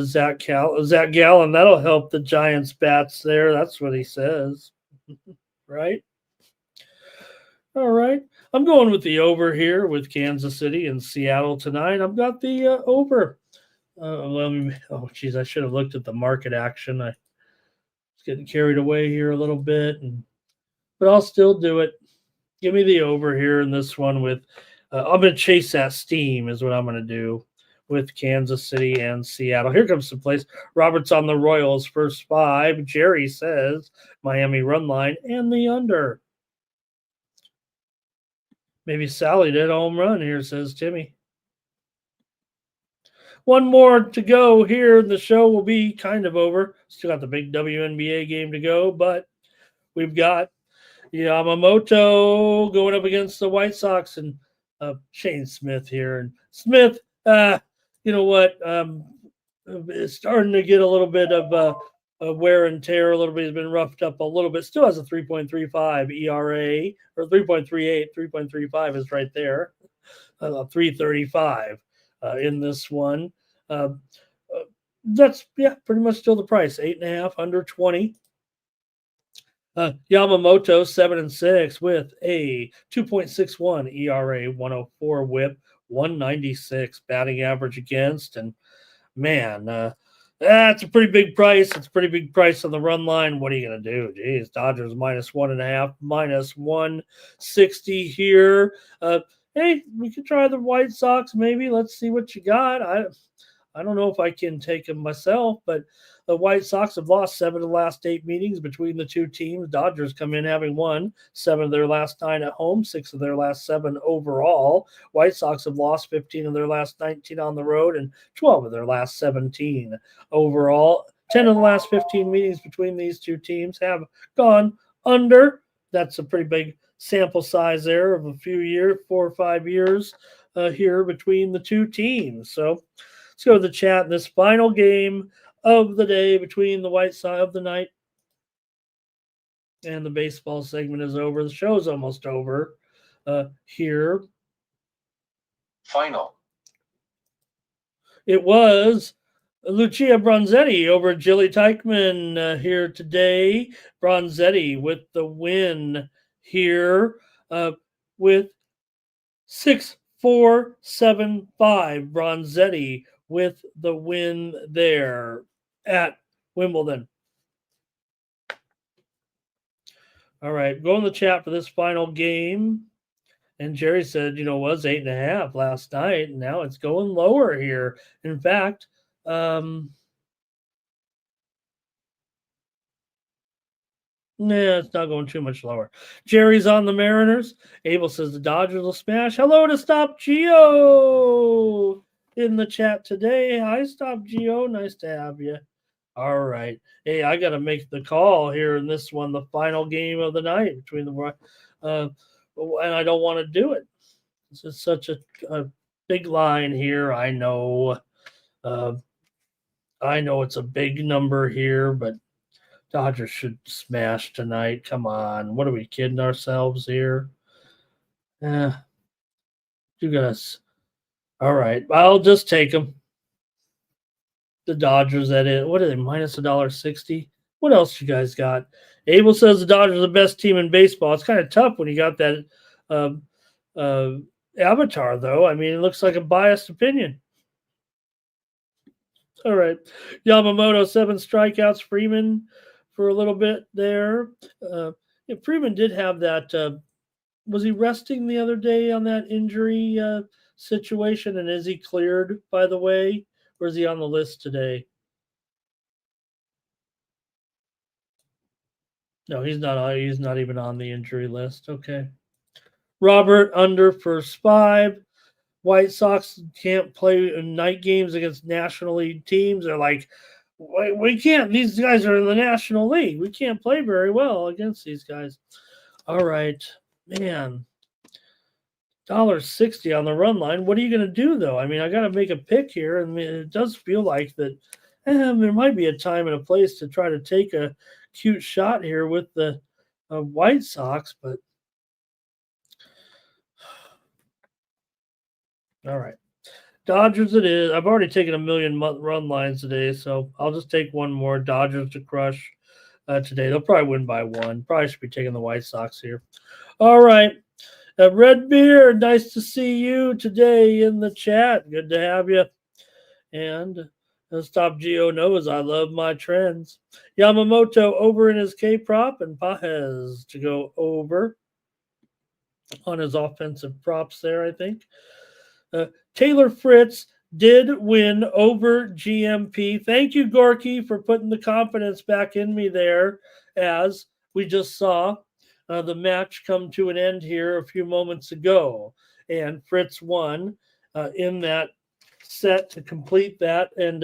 Zach Gallen, that'll help the Giants bats there. That's what he says, right? All right, I'm going with the over here with Kansas City and Seattle tonight. I've got the over. Oh, geez, I should have looked at the market action. I was getting carried away here a little bit, but I'll still do it. Give me the over here in this one with. I'm going to chase that steam is what I'm going to do with Kansas City and Seattle. Here comes some place. Robert's on the Royals, first 5. Jerry says Miami run line and the under. Maybe Sally did a home run here, says Timmy. One more to go here. The show will be kind of over. Still got the big WNBA game to go, but we've got Yamamoto going up against the White Sox and Shane Smith here. And Smith, you know what? Is starting to get a little bit of wear and tear a little bit. He's been roughed up a little bit. Still has a 3.35 ERA or 3.38. 3.35 is right there. 3.35 in this one. That's pretty much still the price. 8.5 under 20. Yamamoto 7-6 with a 2.61 ERA, 104 WHIP, 196 batting average against, and man, that's a pretty big price. It's a pretty big price on the run line. What are you going to do? Geez, Dodgers -1.5, -160 here. Hey, we could try the White Sox maybe. Let's see what you got. I don't know if I can take them myself, but the White Sox have lost 7 of the last 8 meetings between the two teams. Dodgers come in having won 7 of their last 9 at home, 6 of their last 7 overall. White Sox have lost 15 of their last 19 on the road and 12 of their last 17 overall. 10 of the last 15 meetings between these two teams have gone under. That's a pretty big sample size there of a few years, 4 or 5 years here between the two teams. So let's go to the chat in this final game of the day between the White Sox of the night and the baseball segment is over. The show's almost over here. Final. It was Lucia Bronzetti over Jilly Teichman here today. Bronzetti with the win here with 6-4-7-5. Bronzetti with the win there at Wimbledon. All right, go in the chat for this final game. And Jerry said, it was 8.5 last night, and now it's going lower here. In fact, it's not going too much lower. Jerry's on the Mariners. Abel says the Dodgers will smash. Hello to Stop Geo in the chat today. Hi, Stop Geo. Nice to have you. All right. Hey, I got to make the call here in this one, the final game of the night between the and I don't want to do it. This is such a big line here. I know it's a big number here, but Dodgers should smash tonight. Come on. What are we kidding ourselves here? You guys. All right. I'll just take them. The Dodgers at it. What are they? -$1.60? What else you guys got? Abel says the Dodgers are the best team in baseball. It's kind of tough when you got that avatar, though. I mean, it looks like a biased opinion. All right. Yamamoto, 7 strikeouts. Freeman for a little bit there. Freeman did have that. Was he resting the other day on that injury situation? And is he cleared, by the way? Or is he on the list today? No, he's not. He's not even on the injury list. Okay. Robert under first 5. White Sox can't play night games against National League teams. They're like, we can't. These guys are in the National League. We can't play very well against these guys. All right, man. $1.60 on the run line. What are you going to do, though? I mean, I got to make a pick here, and it does feel like that there might be a time and a place to try to take a cute shot here with the White Sox, but all right. Dodgers it is. I've already taken 1,000,000 run lines today, so I'll just take one more. Dodgers to crush today. They'll probably win by 1. Probably should be taking the White Sox here. All right. Red Beard, nice to see you today in the chat. Good to have you. And Stop Geo knows I love my trends. Yamamoto over in his K-prop and Pajes to go over on his offensive props there, I think. Taylor Fritz did win over GMP. Thank you, Gorky, for putting the confidence back in me there as we just saw the match come to an end here a few moments ago. And Fritz won in that set to complete that. And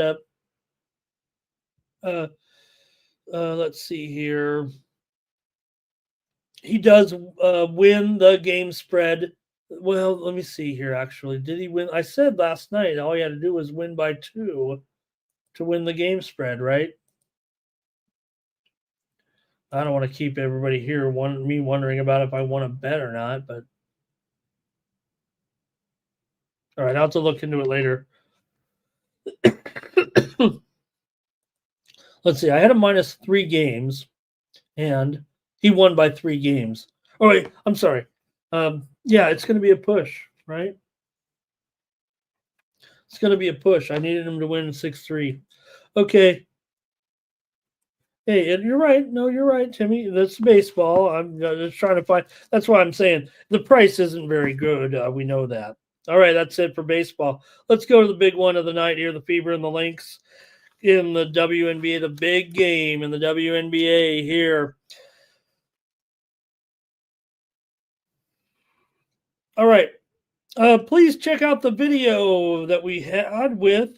let's see here. He does win the game spread. Well, let me see here, actually. Did he win? I said last night all he had to do was win by 2 to win the game spread, right? I don't want to keep everybody here me wondering about if I want to bet or not, but all right, I'll have to look into it later. Let's see. I had a -3 games, and he won by 3 games. Oh, wait, I'm sorry. Yeah, it's going to be a push, right? It's going to be a push. I needed him to win 6-3. Okay. Hey, you're right. No, you're right, Timmy. That's baseball. I'm just trying to find. That's why I'm saying the price isn't very good. We know that. All right, that's it for baseball. Let's go to the big one of the night here, the Fever and the Lynx in the WNBA, the big game in the WNBA here. All right. Please check out the video that we had with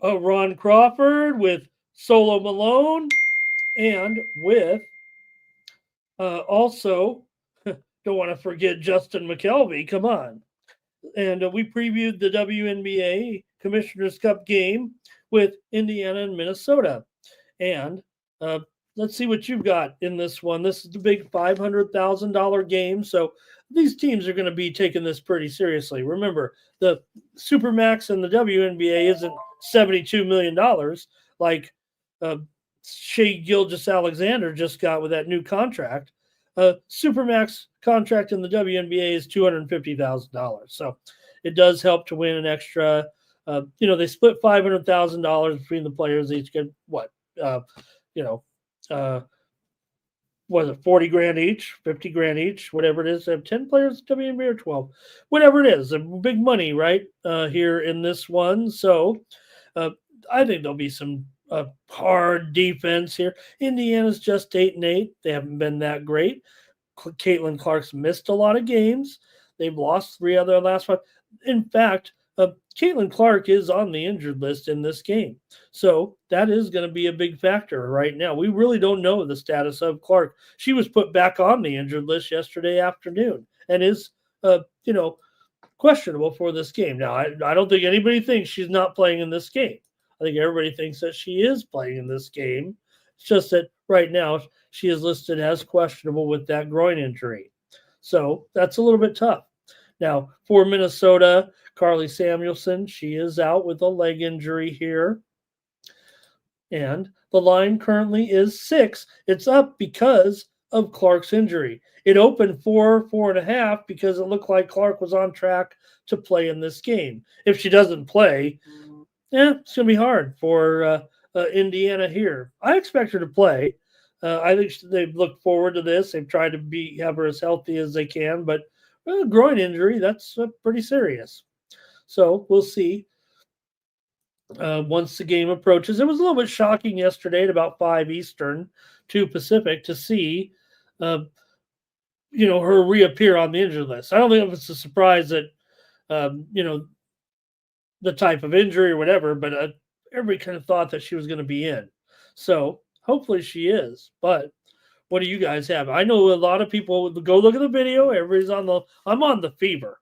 Ron Crawford, with Solo Malone, and with also, don't want to forget Justin McKelvey. Come on. And we previewed the WNBA Commissioner's Cup game with Indiana and Minnesota. And let's see what you've got in this one. This is the big $500,000 game. So these teams are going to be taking this pretty seriously. Remember, the Supermax in the WNBA isn't $72 million like Shea Gilgeous-Alexander just got with that new contract. Supermax contract in the WNBA is $250,000. So it does help to win an extra. They split $500,000 between the players. They each get what? Was it 40 grand each, 50 grand each, whatever it is. They have 10 players, WNBA or 12, whatever it is. Big money, right? Here in this one. So I think there'll be some hard defense here. Indiana's just 8-8. They haven't been that great. Caitlin Clark's missed a lot of games. They've lost 3 of their last 5. In fact, Caitlin Clark is on the injured list in this game. So that is going to be a big factor right now. We really don't know the status of Clark. She was put back on the injured list yesterday afternoon and is, questionable for this game. Now, I don't think anybody thinks she's not playing in this game. I think everybody thinks that she is playing in this game. It's just that right now she is listed as questionable with that groin injury. So that's a little bit tough. Now, for Minnesota, Carly Samuelson, she is out with a leg injury here. And the line currently is 6. It's up because of Clark's injury. It opened 4.5 because it looked like Clark was on track to play in this game. If she doesn't play, it's going to be hard for Indiana here. I expect her to play. I think they've looked forward to this. They've tried to have her as healthy as they can, but groin injury, that's pretty serious. So we'll see. once the game approaches. It was a little bit shocking yesterday at about 5 Eastern, 2 Pacific to see, her reappear on the injured list. I don't think it's a surprise that, the type of injury or whatever, but everybody kind of thought that she was going to be in. So hopefully she is. But what do you guys have? I know a lot of people go look at the video. Everybody's I'm on the fever.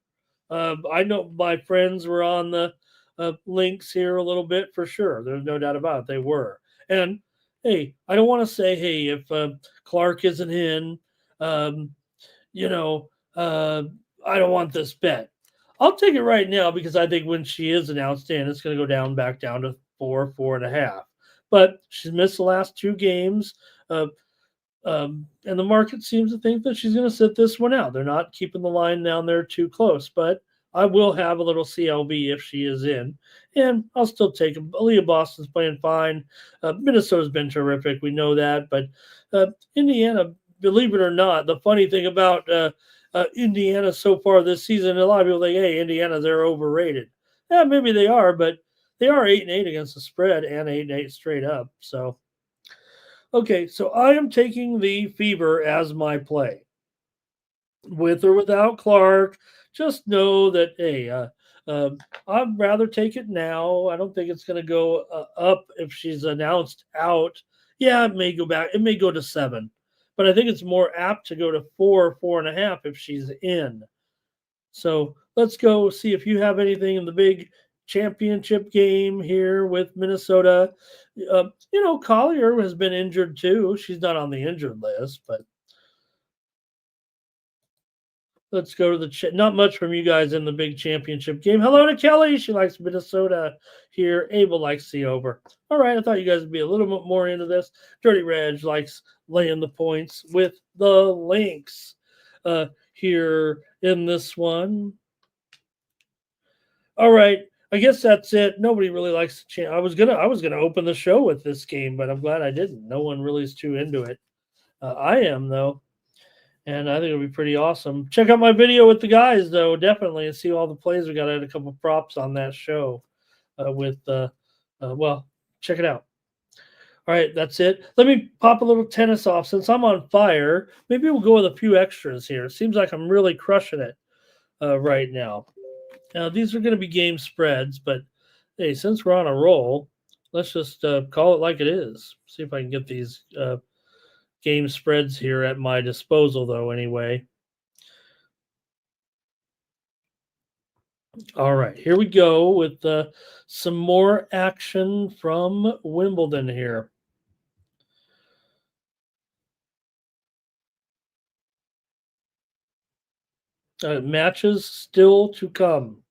I know my friends were on the links here a little bit for sure. There's no doubt about it. They were. And hey, I don't want to say, hey, if Clark isn't in, I don't want this bet. I'll take it right now because I think when she is announced in, it's going to go back down to 4.5. But she's missed the last 2 games. And the market seems to think that she's going to sit this one out. They're not keeping the line down there too close, but I will have a little CLB if she is in, and I'll still take him. Aaliyah Boston's playing fine. Minnesota's been terrific. We know that, but Indiana, believe it or not, the funny thing about Indiana so far this season, a lot of people think, hey, Indiana, they're overrated. Yeah, maybe they are, but they are 8-8 against the spread and 8-8 straight up. So, okay, so I am taking the Fever as my play. With or without Clark, just know that, hey, I'd rather take it now. I don't think it's going to go up if she's announced out. Yeah, it may go back. It may go to 7. But I think it's more apt to go to 4.5 if she's in. So let's go see if you have anything in the big championship game here with Minnesota. Collier has been injured too. She's not on the injured list, but let's go to the not much from you guys in the big championship game. Hello to Kelly. She likes Minnesota here. Abel likes the over. All right. I thought you guys would be a little bit more into this. Dirty Reg likes laying the points with the Lynx here in this one. All right. I guess that's it. Nobody really likes the I was gonna open the show with this game, but I'm glad I didn't. No one really is too into it. I am though. And I think it'll be pretty awesome. Check out my video with the guys, though, definitely, and see all the plays we got. I had a couple props on that show check it out. All right, that's it. Let me pop a little tennis off. Since I'm on fire, maybe we'll go with a few extras here. It seems like I'm really crushing it right now. Now, these are going to be game spreads, but, hey, since we're on a roll, let's just call it like it is. See if I can get these game spreads here at my disposal, though, anyway. All right, here we go with some more action from Wimbledon here. Matches still to come.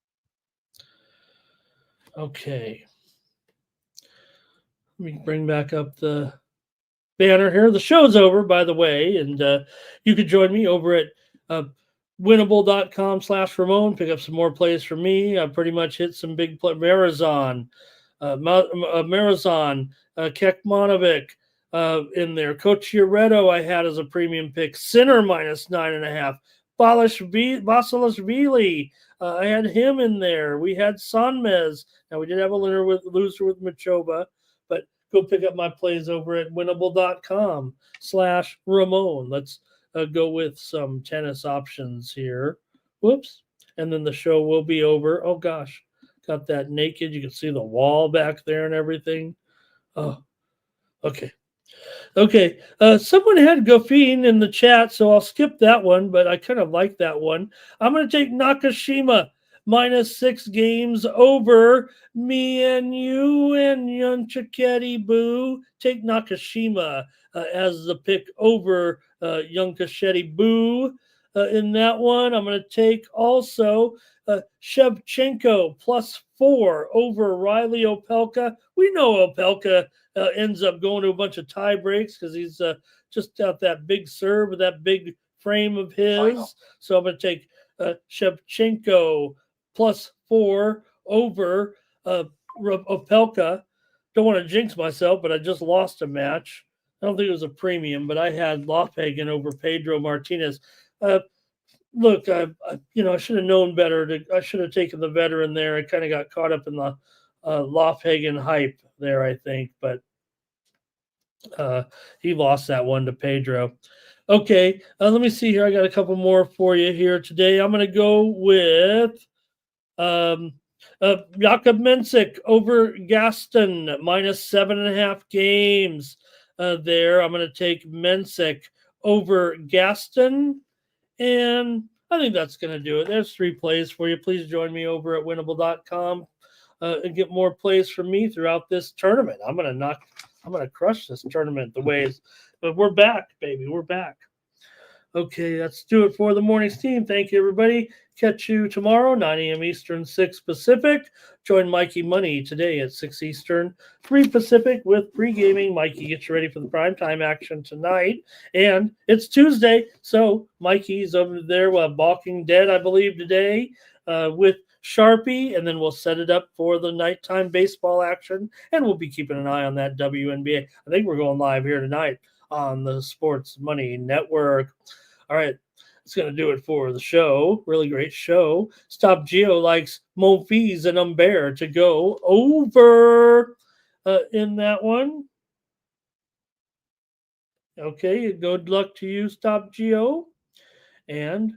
Okay. Let me bring back up the banner here. The show's over, by the way, and you could join me over at winnable.com/Ramon. Pick up some more plays from me. I pretty much hit some big play. Marazon, Kekmanovic in there. Coach Uredo I had as a premium pick. Sinner -9.5. Basilashvili, I had him in there. We had Sanmez. Now, we did have a loser with Machoba, but go pick up my plays over at winnable.com/Ramon. Let's go with some tennis options here. Whoops. And then the show will be over. Oh, gosh. Got that naked. You can see the wall back there and everything. Oh, okay. Okay. Someone had Goffin in the chat, so I'll skip that one, but I kind of like that one. I'm going to take Nakashima -6 games over. Me and you and Yunchiketi Boo take Nakashima as the pick over Yunchiketi Boo in that one. I'm going to take also Shevchenko +4 over Riley Opelka. We know Opelka ends up going to a bunch of tie breaks because he's just got that big serve with that big frame of his. Final. So I'm going to take Shevchenko +4 over Opelka. Don't want to jinx myself, but I just lost a match. I don't think it was a premium, but I had Lophagen over Pedro Martinez. Look, I should have known better. I should have taken the veteran there. I kind of got caught up in the Lofhagen hype there, I think, but he lost that one to Pedro. Okay, let me see here. I got a couple more for you here today. I'm going to go with Jakob Mensik over Gaston, -7.5 games there. I'm going to take Mensik over Gaston, and I think that's going to do it. There's 3 plays for you. Please join me over at winnable.com and get more plays from me throughout this tournament. I'm going to crush this tournament the ways, but we're back, baby. We're back. Okay, let's do it for the morning's team. Thank you, everybody. Catch you tomorrow, 9 a.m. Eastern, 6 Pacific. Join Mikey Money today at 6 Eastern, 3 Pacific with pre-gaming. Mikey gets you ready for the primetime action tonight. And it's Tuesday, so Mikey's over there balking dead, I believe, today with Sharpie, and then we'll set it up for the nighttime baseball action, and we'll be keeping an eye on that WNBA. I think we're going live here tonight on the Sports Money Network. All right, it's going to do it for the show. Really great show. Stop Geo likes Monfils and Humbert to go over in that one. Okay, good luck to you, Stop Geo. And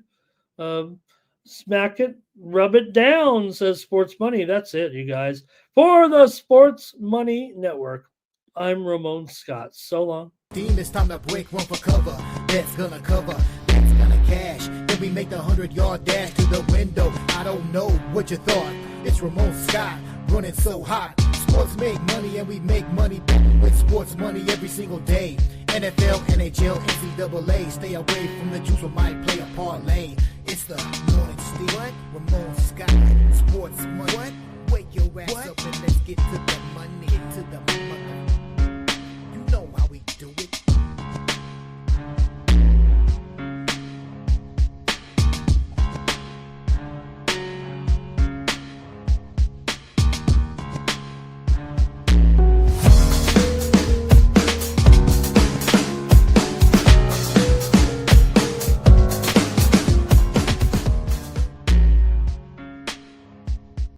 smack it, rub it down, says Sports Money. That's it, you guys. For the Sports Money Network, I'm Ramon Scott. So long. Team, it's time to break, run for cover. That's gonna cover, that's gonna cash. Then we make the 100-yard dash to the window. I don't know what you thought. It's Ramon Scott, running so hot. Sports make money and we make money with sports money every single day. NFL, NHL, NCAA. Stay away from the juice, we might play a parlay. It's the morning steal. What? Ramon Scott, sports money. What? Wake your ass up and let's get to the money. Get to the money.